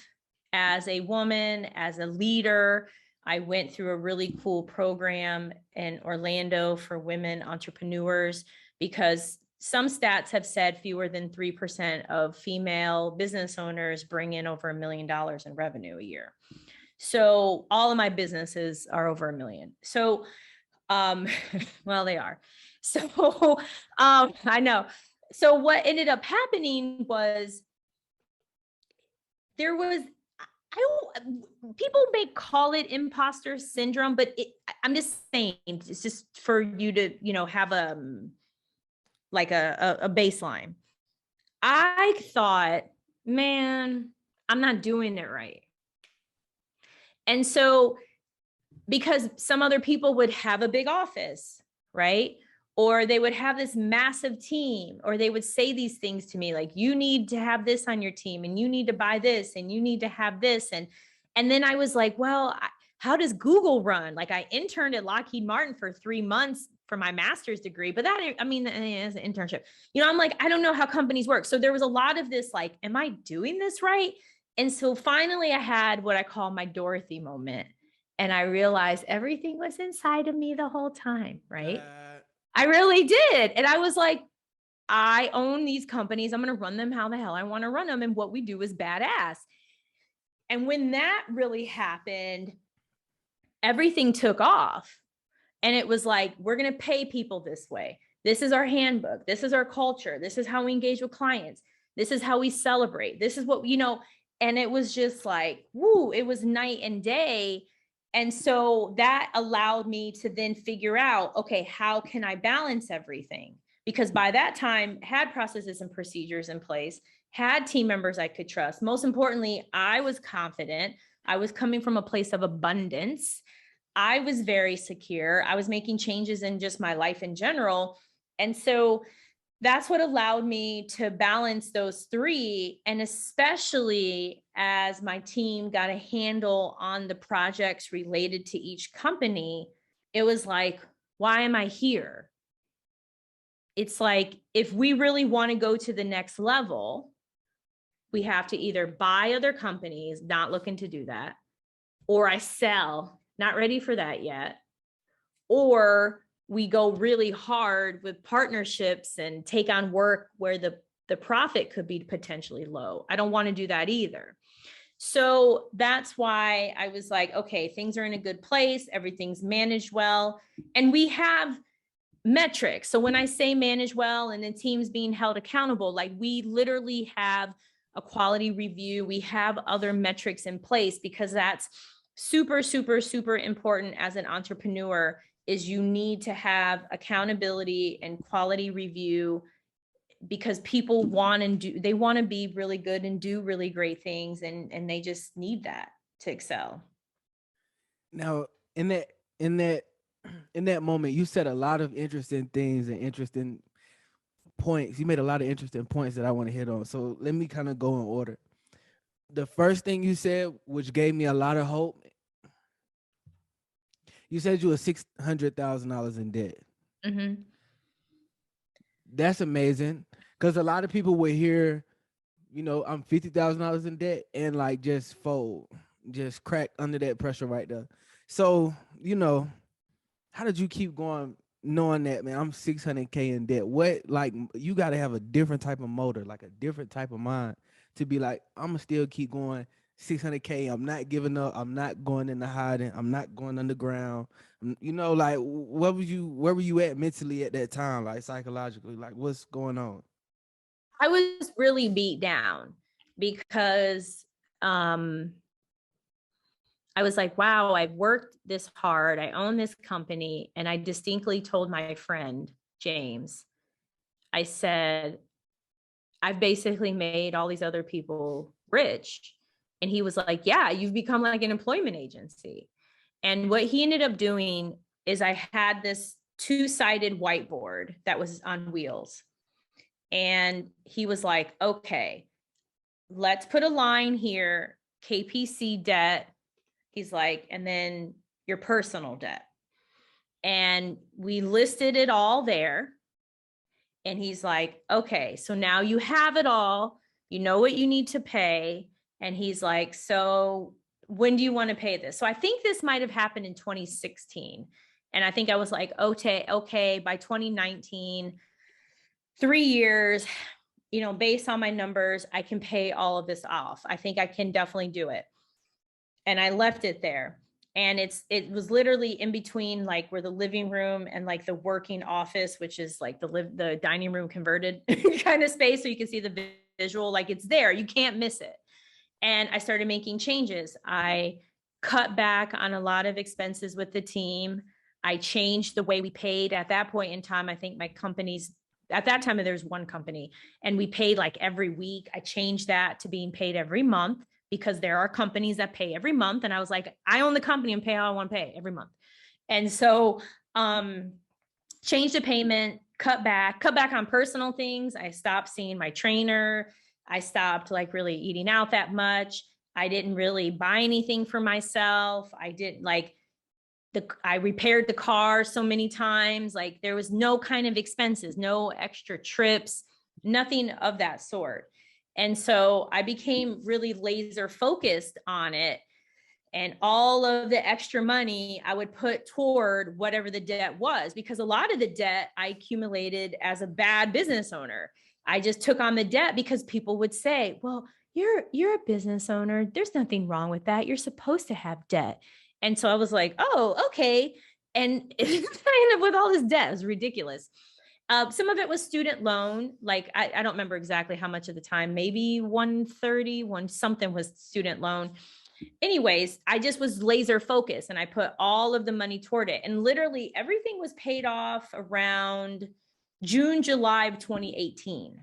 as a woman, as a leader. I went through a really cool program in Orlando for women entrepreneurs because some stats have said fewer than 3% of female business owners bring in over $1 million in revenue a year. So all of my businesses are over 1 million. So, well, they are. So, I know. So what ended up happening was there was, people may call it imposter syndrome, but I'm just saying, it's just for you to, you know, have like a baseline. I thought, man, I'm not doing it right. And so because some other people would have a big office, right? Or they would have this massive team, or they would say these things to me like, you need to have this on your team, and you need to buy this, and you need to have this. And then I was like, well, how does Google run? Like, I interned at Lockheed Martin for 3 months for my master's degree, but that, I mean, as an internship, you know, I'm like, I don't know how companies work. So there was a lot of this, like, am I doing this right? And so finally I had what I call my Dorothy moment. And I realized everything was inside of me the whole time, right? I really did. And I was like, I own these companies. I'm going to run them how the hell I want to run them. And what we do is badass. And when that really happened, everything took off. And it was like, we're going to pay people this way. This is our handbook. This is our culture. This is how we engage with clients. This is how we celebrate. This is what, you know, and it was just like, woo, it was night and day. And so that allowed me to then figure out, okay, how can I balance everything? Because by that time, had processes and procedures in place, had team members I could trust. Most importantly, I was confident. I was coming from a place of abundance. I was very secure. I was making changes in just my life in general. And so that's what allowed me to balance those three. And especially as my team got a handle on the projects related to each company, it was like, why am I here? It's like, if we really want to go to the next level, we have to either buy other companies, not looking to do that, or I sell, not ready for that yet, or we go really hard with partnerships and take on work where the profit could be potentially low. I don't want to do that either. So that's why I was like, okay, things are in a good place. Everything's managed well. And we have metrics. So when I say manage well and the team's being held accountable, like we literally have a quality review. We have other metrics in place because that's super, super, super important as an entrepreneur. Is you need to have accountability and quality review because people want and do, they want to be really good and do really great things. And they just need that to excel. Now, in that in that in that moment, you said a lot of interesting things and interesting points. You made a lot of interesting points that I want to hit on. So let me kind of go in order. The first thing you said, which gave me a lot of hope, you said you were $600,000 in debt. Mm-hmm. That's amazing. Because a lot of people would hear, I'm $50,000 in debt and like just fold, just crack under that pressure right there. So, how did you keep going knowing that, man, I'm 600K in debt? What, like, you got to have a different type of motor, like a different type of mind to be like, I'm going to still keep going 600K. I'm not giving up. I'm not going into hiding. I'm not going underground. Like, where were you at mentally at that time? Like psychologically, like what's going on? I was really beat down because I was like, wow, I've worked this hard. I own this company. And I distinctly told my friend, James, I said, I've basically made all these other people rich. And he was like, yeah, you've become like an employment agency. And what he ended up doing is I had this two-sided whiteboard that was on wheels. And he was like, okay, let's put a line here, KPC debt. He's like, and then your personal debt. And we listed it all there. And he's like, okay, so now you have it all. You know what you need to pay. And he's like, so when do you want to pay this? So I think this might have happened in 2016. And I think I was like, okay, by 2019, 3 years, based on my numbers, I can pay all of this off. I think I can definitely do it. And I left it there. And it was literally in between, like where the living room and like the working office, which is like the dining room converted kind of space. So you can see the visual, like it's there, you can't miss it. And I started making changes. I cut back on a lot of expenses with the team. I changed the way we paid at that point in time. I think my company's at that time, there's one company and we paid like every week. I changed that to being paid every month because there are companies that pay every month. And I was like, I own the company and pay how I want to pay every month. And so, changed the payment, cut back on personal things. I stopped seeing my trainer. I stopped like really eating out that much. I didn't really buy anything for myself. I didn't like I repaired the car so many times. Like there was no kind of expenses, no extra trips, nothing of that sort. And so I became really laser focused on it. And all of the extra money I would put toward whatever the debt was, because a lot of the debt I accumulated as a bad business owner. I just took on the debt because people would say, well, you're a business owner. There's nothing wrong with that. You're supposed to have debt. And so I was like, oh, okay. And I ended up with all this debt. It was ridiculous. Some of it was student loan. Like I don't remember exactly how much at the time, maybe 130, something was student loan. Anyways, I just was laser focused and I put all of the money toward it. And literally everything was paid off around June, July of 2018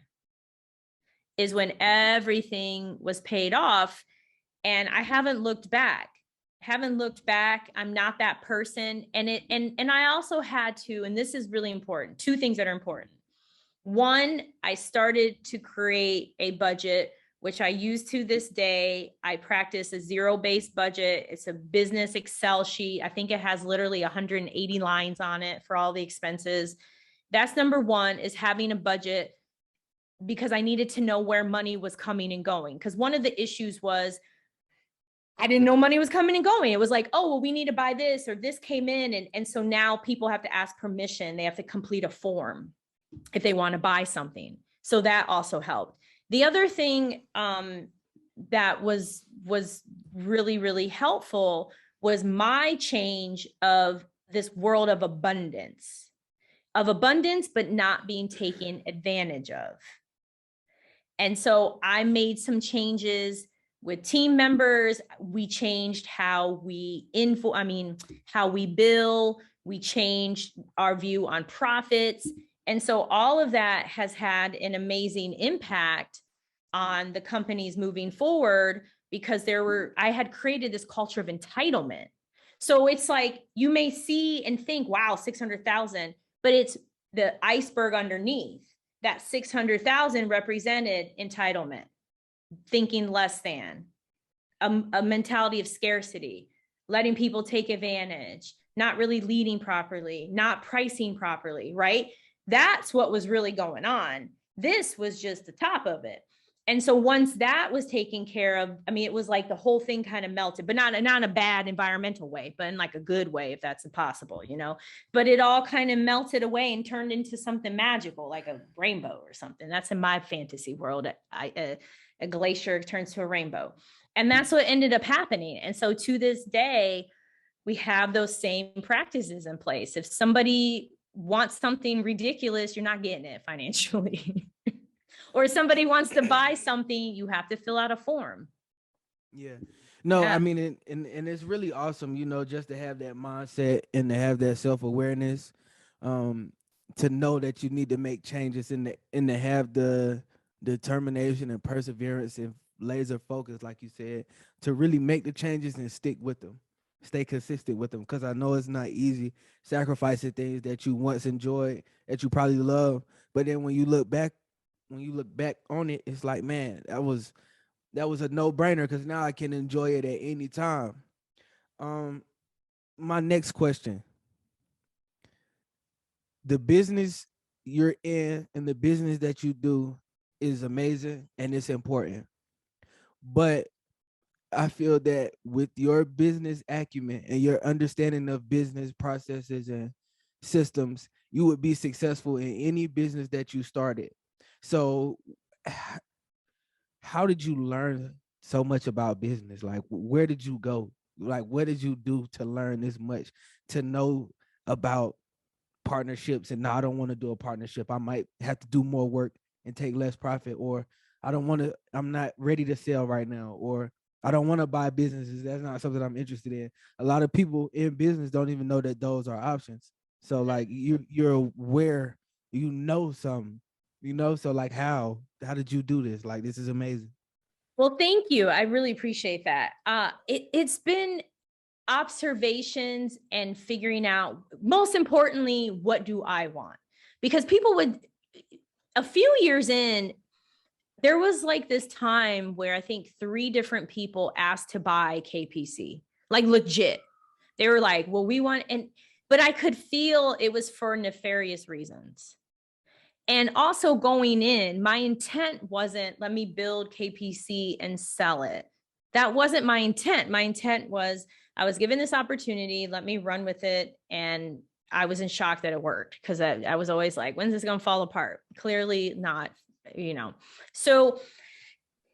is when everything was paid off. And I haven't looked back. I'm not that person. And I also had to, and this is really important, two things that are important. One, I started to create a budget, which I use to this day. I practice a zero-based budget. It's a business Excel sheet. I think it has literally 180 lines on it for all the expenses. That's number one, is having a budget, because I needed to know where money was coming and going. Because one of the issues was I didn't know money was coming and going. It was like, oh, well, we need to buy this or this came in. And so now people have to ask permission. They have to complete a form if they want to buy something. So that also helped. The other thing that was really, really helpful was my change of this world of abundance, but not being taken advantage of. And so I made some changes with team members. We changed how we how we bill. We changed our view on profits. And so all of that has had an amazing impact on the companies moving forward, because I had created this culture of entitlement. So it's like, you may see and think, wow, 600,000, but it's the iceberg underneath. That 600,000 represented entitlement, thinking less than, a mentality of scarcity, letting people take advantage, not really leading properly, not pricing properly, right? That's what was really going on. This was just the top of it. And so once that was taken care of, I mean, it was like the whole thing kind of melted, but not in a bad environmental way, but in like a good way, if that's possible, you know. But it all kind of melted away and turned into something magical, like a rainbow or something. That's in my fantasy world. A glacier turns to a rainbow. And that's what ended up happening. And so to this day, we have those same practices in place. If somebody wants something ridiculous, you're not getting it financially. Or if somebody wants to buy something, you have to fill out a form. Yeah. No, Yeah. I mean, and it's really awesome, you know, just to have that mindset and to have that self-awareness, to know that you need to make changes and to have the determination and perseverance and laser focus, like you said, to really make the changes and stick with them, stay consistent with them. Because I know it's not easy sacrificing things that you once enjoyed, that you probably love, but then when you look back on it, it's like, man, that was a no-brainer because now I can enjoy it at any time. Um, my next question: the business you're in and the business that you do is amazing and it's important, but I feel that with your business acumen and your understanding of business processes and systems, you would be successful in any business that you started. So, how did you learn so much about business? Like, where did you go? Like, what did you do to learn this much, to know about partnerships? And now I don't want to do a partnership. I might have to do more work and take less profit, or I'm not ready to sell right now, or I don't want to buy businesses. That's not something I'm interested in. A lot of people in business don't even know that those are options. So like you're aware, you know something, you know. So like how did you do this? Like this is amazing. Well, thank you. I really appreciate that. It's been observations and figuring out, most importantly, what do I want? Because people would, a few years in, there was like this time where I think 3 different people asked to buy KPC, like legit. They were like, well, we want, but I could feel it was for nefarious reasons. And also going in, my intent wasn't, let me build KPC and sell it. That wasn't my intent. My intent was, I was given this opportunity, let me run with it. And I was in shock that it worked, because I was always like, when's this going to fall apart? Clearly not, you know. So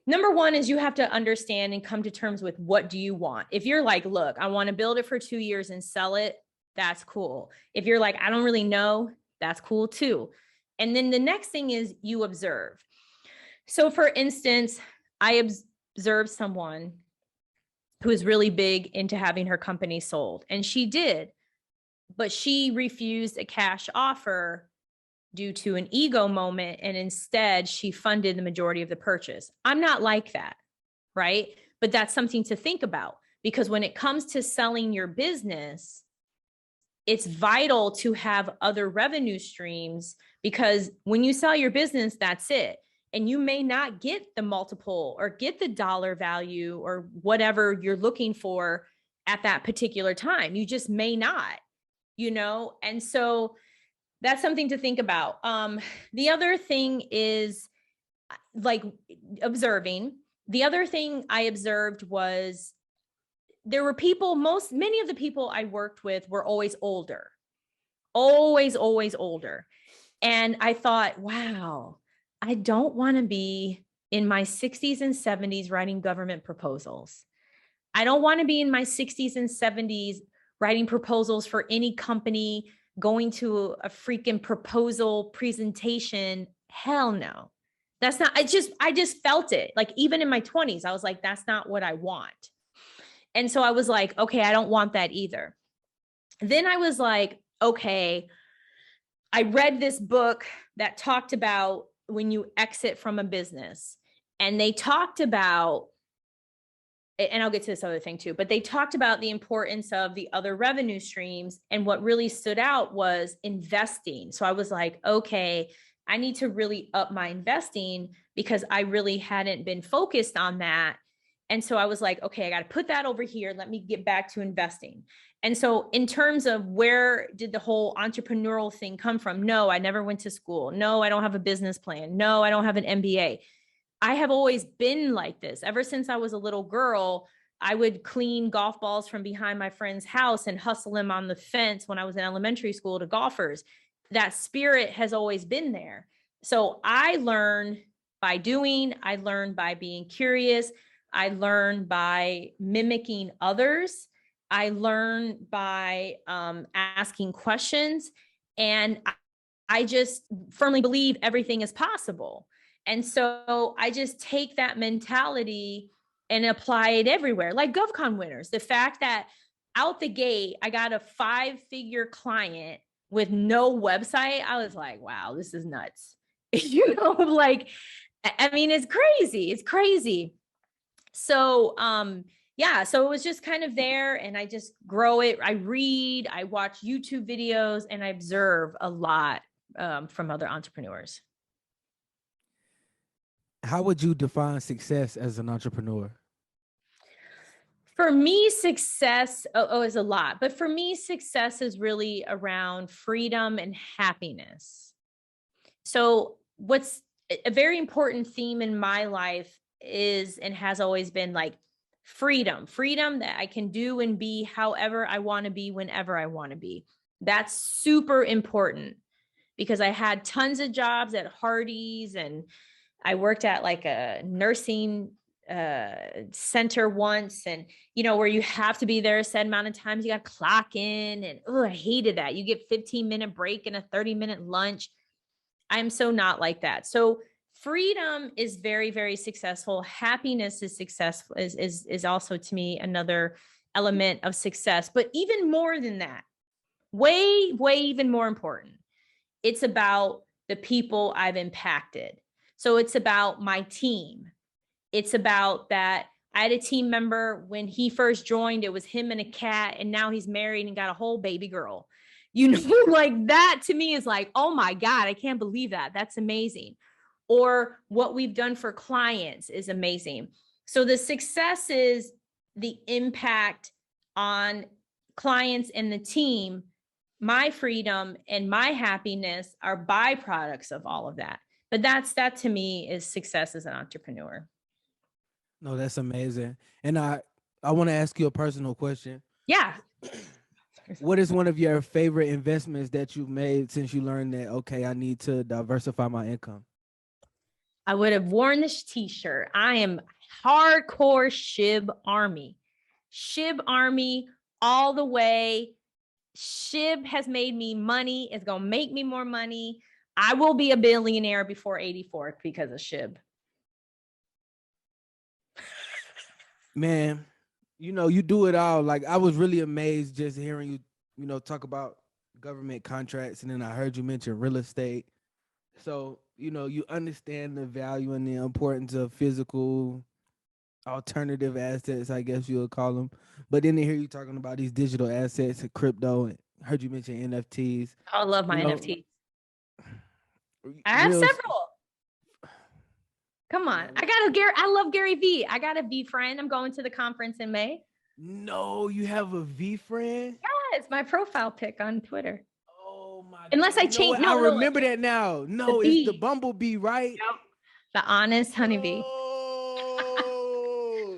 number one is you have to understand and come to terms with, what do you want? If you're like, look, I want to build it for 2 years and sell it, that's cool. If you're like, I don't really know, that's cool too. And then the next thing is you observe. So for instance, I observed someone who is really big into having her company sold, and she did, but she refused a cash offer due to an ego moment. And instead she funded the majority of the purchase. I'm not like that, right? But that's something to think about, because when it comes to selling your business, it's vital to have other revenue streams, because when you sell your business, that's it. And you may not get the multiple or get the dollar value or whatever you're looking for at that particular time. You just may not, you know? And so that's something to think about. The other thing is like observing. The other thing I observed was there were people, many of the people I worked with were always older, always older. And I thought, wow, I don't want to be in my 60s and 70s writing government proposals. I don't want to be in my 60s and 70s writing proposals for any company, going to a freaking proposal presentation. Hell no. That's not, I just felt it. Like even in my 20s, I was like, that's not what I want. And so I was like, okay, I don't want that either. Then I was like, okay, I read this book that talked about when you exit from a business, and they talked about, and I'll get to this other thing too, but they talked about the importance of the other revenue streams. And what really stood out was investing. So I was like, okay, I need to really up my investing, because I really hadn't been focused on that. And so I was like, okay, I got to put that over here. Let me get back to investing. And so in terms of where did the whole entrepreneurial thing come from? No, I never went to school. No, I don't have a business plan. No, I don't have an MBA. I have always been like this. Ever since I was a little girl, I would clean golf balls from behind my friend's house and hustle them on the fence when I was in elementary school to golfers. That spirit has always been there. So I learned by doing, I learned by being curious, I learned by mimicking others, I learned by asking questions, and I just firmly believe everything is possible. And so I just take that mentality and apply it everywhere. Like GovCon winners, the fact that out the gate, I got a 5-figure client with no website. I was like, wow, this is nuts. Like, I mean, it's crazy. It's crazy. So, yeah, so it was just kind of there, and I just grow it. I read, I watch YouTube videos, and I observe a lot from other entrepreneurs. How would you define success as an entrepreneur? For me, success is a lot, but for me, success is really around freedom and happiness. So what's a very important theme in my life is, and has always been, like freedom that I can do and be however I want to be, whenever I want to be. That's super important, because I had tons of jobs at Hardee's, and I worked at like a nursing center once, and where you have to be there a set amount of times, you got to clock in, and I hated that. You get 15-minute break and a 30-minute lunch. I'm so not like that. So freedom is very, very successful. Happiness is successful, is also to me another element of success. But even more than that, way even more important, it's about the people I've impacted. So it's about my team. It's about that I had a team member when he first joined, it was him and a cat, and now he's married and got a whole baby girl. Like that to me is like, oh my God, I can't believe that. That's amazing. Or what we've done for clients is amazing. So the success is the impact on clients and the team. My freedom and my happiness are byproducts of all of that. But that to me is success as an entrepreneur. No, that's amazing. And I want to ask you a personal question. Yeah. What is one of your favorite investments that you've made since you learned that, okay, I need to diversify my income? I would have worn this t-shirt. I am hardcore SHIB Army. SHIB Army all the way. SHIB has made me money. It's going to make me more money. I will be a billionaire before 84 because of SHIB. Man, you do it all. Like, I was really amazed just hearing you, talk about government contracts, and then I heard you mention real estate. So, you understand the value and the importance of physical alternative assets, I guess you would call them. But then to hear you talking about these digital assets and crypto, and heard you mention NFTs. I love my NFTs. I have real several. Come on. I love Gary V. I got a V friend. I'm going to the conference in May. No, you have a V friend? Yeah, it's my profile pic on Twitter. Oh my Unless God. I change. I remember that now. No, it's the bumblebee, right? Yep. The honest honeybee. Oh,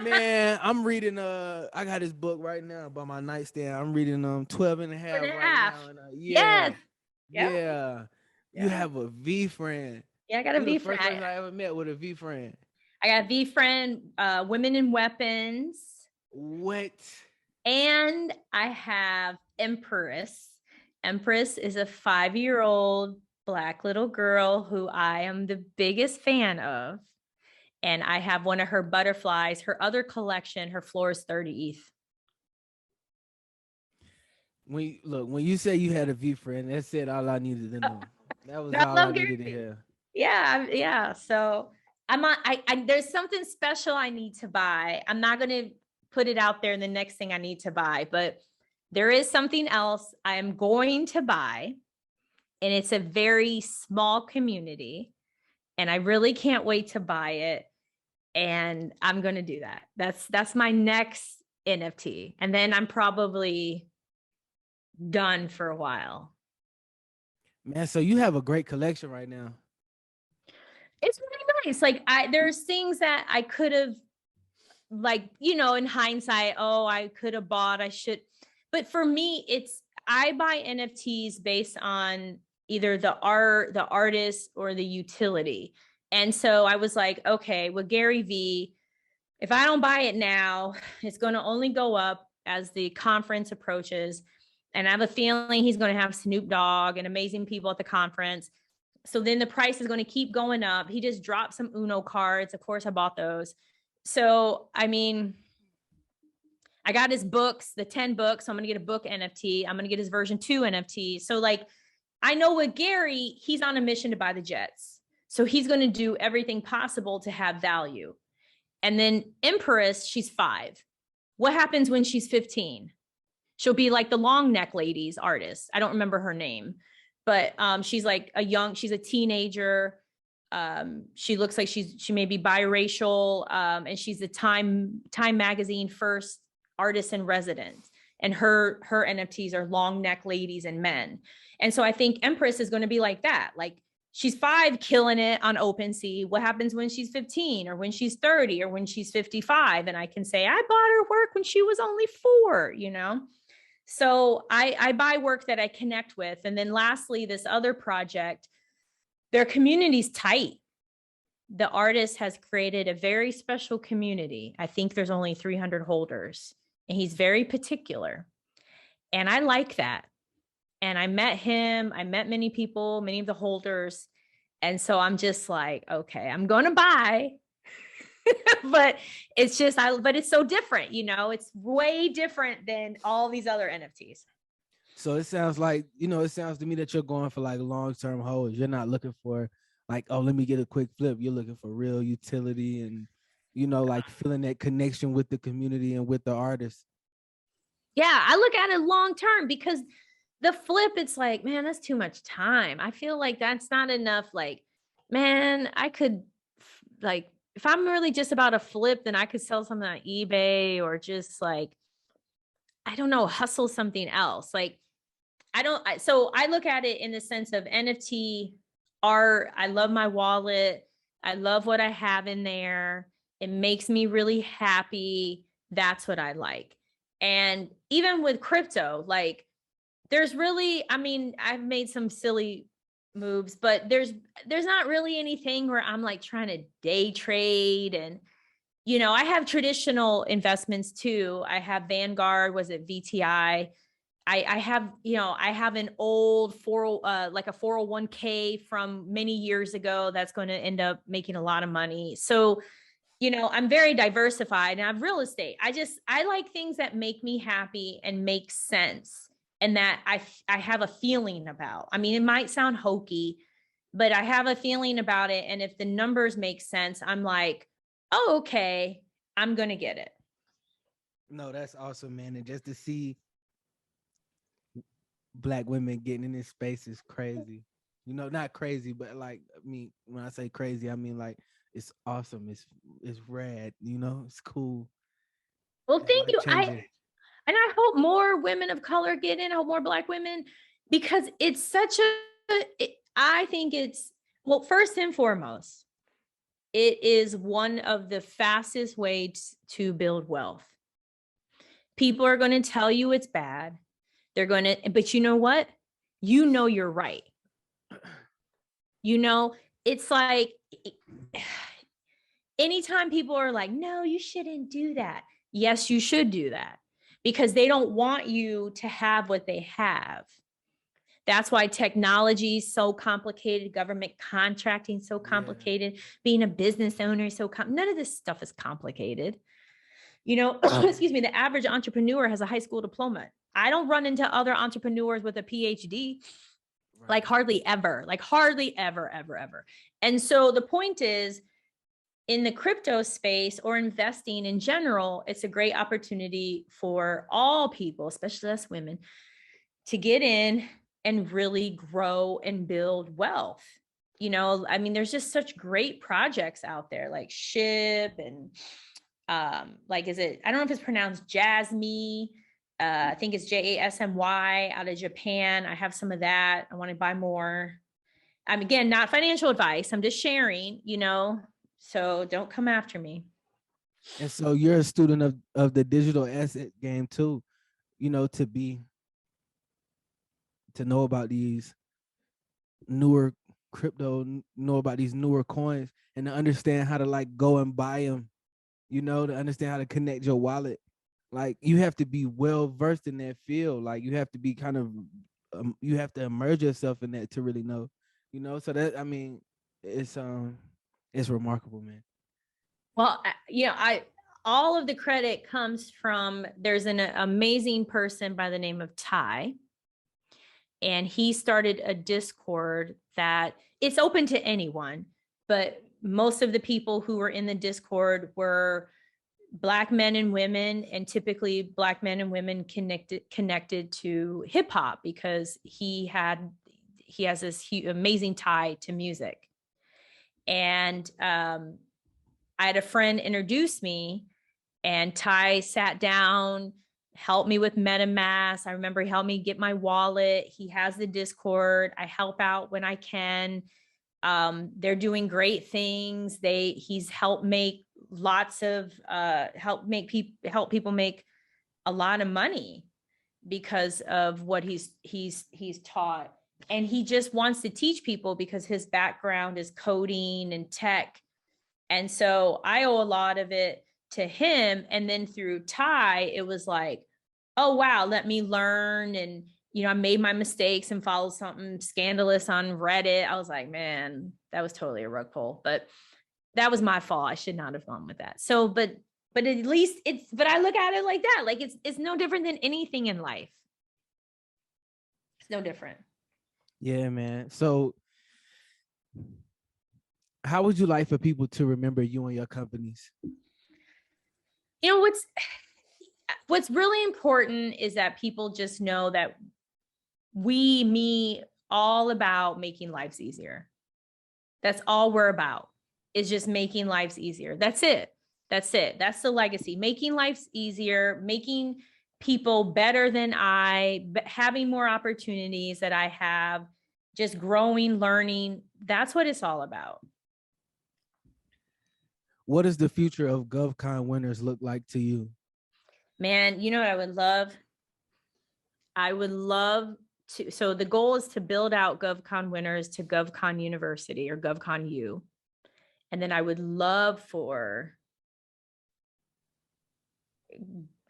man, I'm reading I got this book right now by my nightstand. I'm reading 12 and a half right now. And, yes. Yeah. You have a V friend. Yeah, I got a V friend. First person I ever met with a V friend. I got a V friend, Women in Weapons. What? And I have Empress. Empress is a 5-year-old Black little girl who I am the biggest fan of. And I have one of her butterflies. Her other collection, her floor is 30 ETH. When you say you had a V friend, that said all I needed to know. That was all I needed to hear. Yeah. So there's something special I need to buy. I'm not going to put it out there in the next thing I need to buy, but there is something else I am going to buy, and it's a very small community, and I really can't wait to buy it. And I'm going to do that. That's my next NFT. And then I'm probably done for a while. Man, so you have a great collection right now. It's really nice. Like there's things that I could have, like, in hindsight, oh, I could have bought, I should. But for me, I buy NFTs based on either the art, the artist, or the utility. And so I was like, okay, with Gary V, if I don't buy it now, it's going to only go up as the conference approaches. And I have a feeling he's going to have Snoop Dogg and amazing people at the conference. So then the price is going to keep going up. He just dropped some Uno cards. Of course, I bought those. So, I mean, I got his books, the 10 books. So I'm going to get a book NFT. I'm going to get his version 2 NFT. So, like, I know with Gary, he's on a mission to buy the jets. So he's going to do everything possible to have value. And then Empress, she's 5. What happens when she's 15? She'll be like the long neck ladies artist. I don't remember her name, but she's like she's a teenager. She looks like she may be biracial, and she's the Time magazine first artist in residence. And her NFTs are long neck ladies and men. And so I think Empress is going to be like that. Like, she's 5, killing it on OpenSea. What happens when she's 15 or when she's 30 or when she's 55? And I can say, I bought her work when she was only 4, So I buy work that I connect with. And then lastly, this other project, their community's tight. The artist has created a very special community. I think there's only 300 holders, and he's very particular. And I like that. And I met him. I met many people, many of the holders. And so I'm just like, okay, I'm going to buy. But it's just, but it's so different, it's way different than all these other NFTs. So it sounds like, it sounds to me that you're going for like long-term holds. You're not looking for like, oh, let me get a quick flip. You're looking for real utility and, like feeling that connection with the community and with the artist. Yeah, I look at it long-term, because the flip, it's like, man, that's too much time. I feel like that's not enough. Like, man, I could, like, if I'm really just about a flip, then I could sell something on eBay, or just like, I don't know, hustle something else. Like, so I look at it in the sense of NFT art. I love my wallet. I love what I have in there. It makes me really happy. That's what I like. And even with crypto, like, there's really, I mean, I've made some silly moves, but there's not really anything where I'm like trying to day trade. And, I have traditional investments too. I have Vanguard, was it VTI? I have, I have an old like a 401k from many years ago that's going to end up making a lot of money. So, I'm very diversified, and I have real estate. I like things that make me happy and make sense, and that I have a feeling about. I mean, it might sound hokey, but I have a feeling about it. And if the numbers make sense, I'm like, oh, okay, I'm going to get it. No, that's awesome, man. And just to see Black women getting in this space is crazy. Not crazy, but like, I mean, when I say crazy, I mean like it's awesome. It's rad. It's cool. Well, It's thank you. I hope more women of color get in. I hope more Black women, because it's such I think it's, well, first and foremost, it is one of the fastest ways to build wealth. People are going to tell you it's bad. They're going to, but you know what? You're right. It's like, anytime people are like, no, you shouldn't do that. Yes, you should do that, because they don't want you to have what they have. That's why technology is so complicated, government contracting so complicated, being a business owner is so none of this stuff is complicated. Excuse me, the average entrepreneur has a high school diploma. I don't run into other entrepreneurs with a PhD, like hardly ever, ever. And so the point is, in the crypto space or investing in general, it's a great opportunity for all people, especially us women, to get in and really grow and build wealth. You know, I mean, there's just such great projects out there like Ship and like, is it, I don't know if it's pronounced Jasmy. I think it's Jasmy out of Japan. I have some of that. I want to buy more. I'm, again, not financial advice. I'm just sharing, you know, so don't come after me. And so you're a student of the digital asset game too, you know, to know about these newer crypto, know about these newer coins, and to understand how to like go and buy them, you know, to understand how to connect your wallet. Like you have to be well versed in that field. Like you have to be kind of, you have to immerse yourself in that to really know, you know. So that, I mean, it's remarkable, man. Well, you know, all of the credit comes from, there's an amazing person by the name of Ty, and he started a Discord that it's open to anyone, but most of the people who were in the Discord were Black men and women, and typically Black men and women connected to hip hop, because he has this amazing tie to music. And I had a friend introduce me, and Ty sat down, helped me with MetaMask. I remember he helped me get my wallet. He has the Discord. I help out when I can. They're doing great things. He's helped make lots of help people make a lot of money because of what he's taught. And he just wants to teach people because his background is coding and tech. And so I owe a lot of it to him. And then through Ty, it was like, oh, wow, let me learn. And, you know, I made my mistakes and followed something scandalous on Reddit. I was like, man, that was totally a rug pull, but that was my fault. I should not have gone with that. So, but at least but I look at it like that. Like it's no different than anything in life. It's no different. Yeah, man. So how would you like for people to remember you and your companies? You know, what's really important is that people just know that me, all about making lives easier. That's all we're about, is just making lives easier. That's it. That's the legacy. Making lives easier, making people better than having more opportunities that I have, just growing, learning. That's what it's all about. What does the future of GovCon winners look like to you? Man, you know what I would love? I would love to. So the goal is to build out GovCon winners to GovCon University or GovCon U. And then I would love for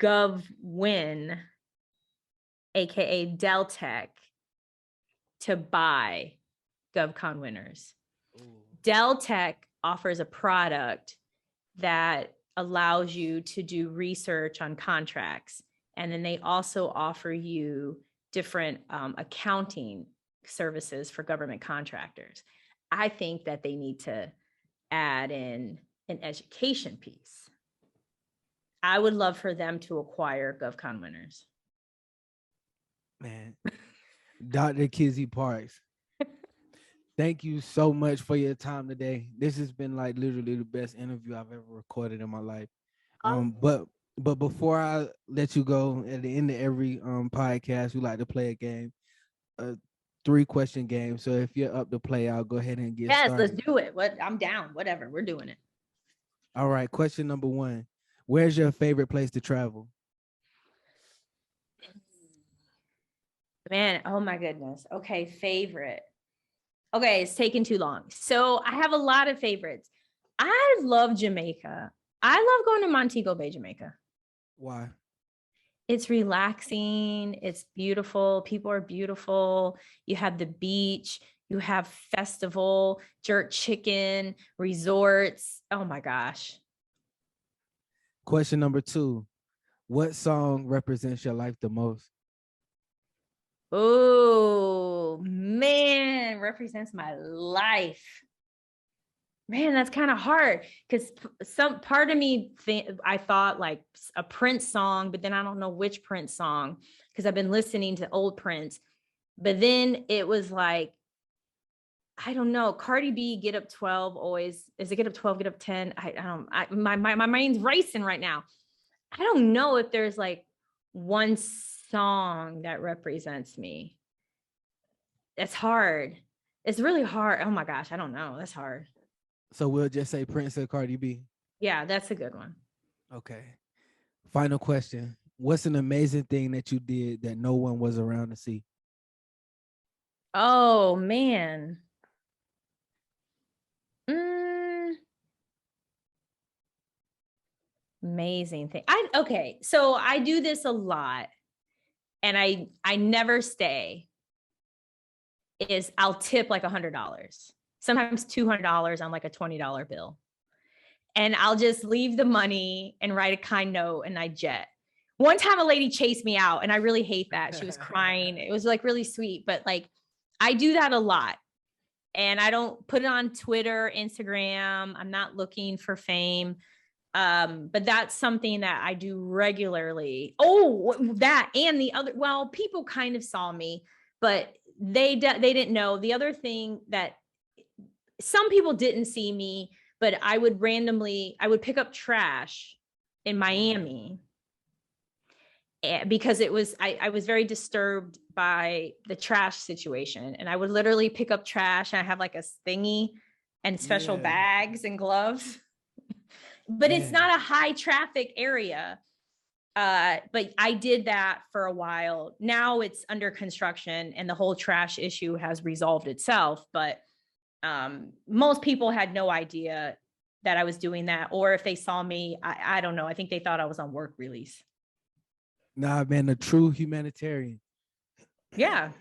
GovWin, aka Deltech, to buy GovCon winners. Ooh. Deltech offers a product that allows you to do research on contracts. And then they also offer you different accounting services for government contractors. I think that they need to add in an education piece. I would love for them to acquire GovCon winners. Man, Dr. Kizzy Parks, thank you so much for your time today. This has been like literally the best interview I've ever recorded in my life. But before I let you go, at the end of every podcast, we like to play a game, a 3-question game. So if you're up to play, I'll go ahead and get started. Let's do it. I'm down. Whatever, we're doing it. All right. Question number 1: where's your favorite place to travel? Man, oh my goodness. Okay, favorite. Okay, it's taking too long. So I have a lot of favorites. I love Jamaica. I love going to Montego Bay, Jamaica. Why? It's relaxing. It's beautiful. People are beautiful. You have the beach. You have festival, jerk chicken, resorts. Oh my gosh. Question number 2: what song represents your life the most? Oh man, represents my life. Man, that's kind of hard because some part of me I thought like a Prince song, but then I don't know which Prince song because I've been listening to old Prince. But then it was like I don't know. Cardi B, Get Up 12 always, is it Get Up 12, Get Up 10? I don't, my brain's racing right now. I don't know if there's like one song that represents me. It's hard. It's really hard. Oh my gosh. I don't know. That's hard. So we'll just say Prince or Cardi B. Yeah, that's a good one. Okay. Final question. What's an amazing thing that you did that no one was around to see? Oh man. Amazing thing. Okay. So I do this a lot and I never stay. Is I'll tip like $100, sometimes $200 on like a $20 bill. And I'll just leave the money and write a kind note and I jet. One time a lady chased me out and I really hate that. She was crying. It was like really sweet, but like I do that a lot. And I don't put it on Twitter, Instagram. I'm not looking for fame. But that's something that I do regularly. Oh, that and the other, well, people kind of saw me, but they didn't know. The other thing that some people didn't see me, but I would pick up trash in Miami because I was very disturbed by the trash situation. And I would literally pick up trash and I have like a thingy and special bags and gloves. But it's not a high traffic area. But I did that for a while. Now it's under construction and the whole trash issue has resolved itself. But most people had no idea that I was doing that. Or if they saw me, I don't know. I think they thought I was on work release. Nah, man, a true humanitarian. Yeah.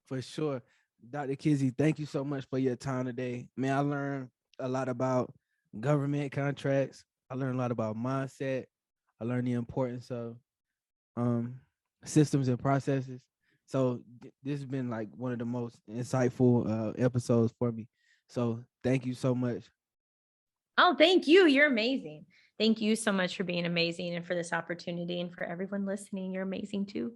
For sure. Dr. Kizzy, thank you so much for your time today. Man, I learned a lot about government contracts. I learned a lot about mindset. I learned the importance of systems and processes. So this has been like one of the most insightful episodes for me. So thank you so much. Oh, thank you. You're amazing. Thank you so much for being amazing and for this opportunity and for everyone listening. You're amazing too.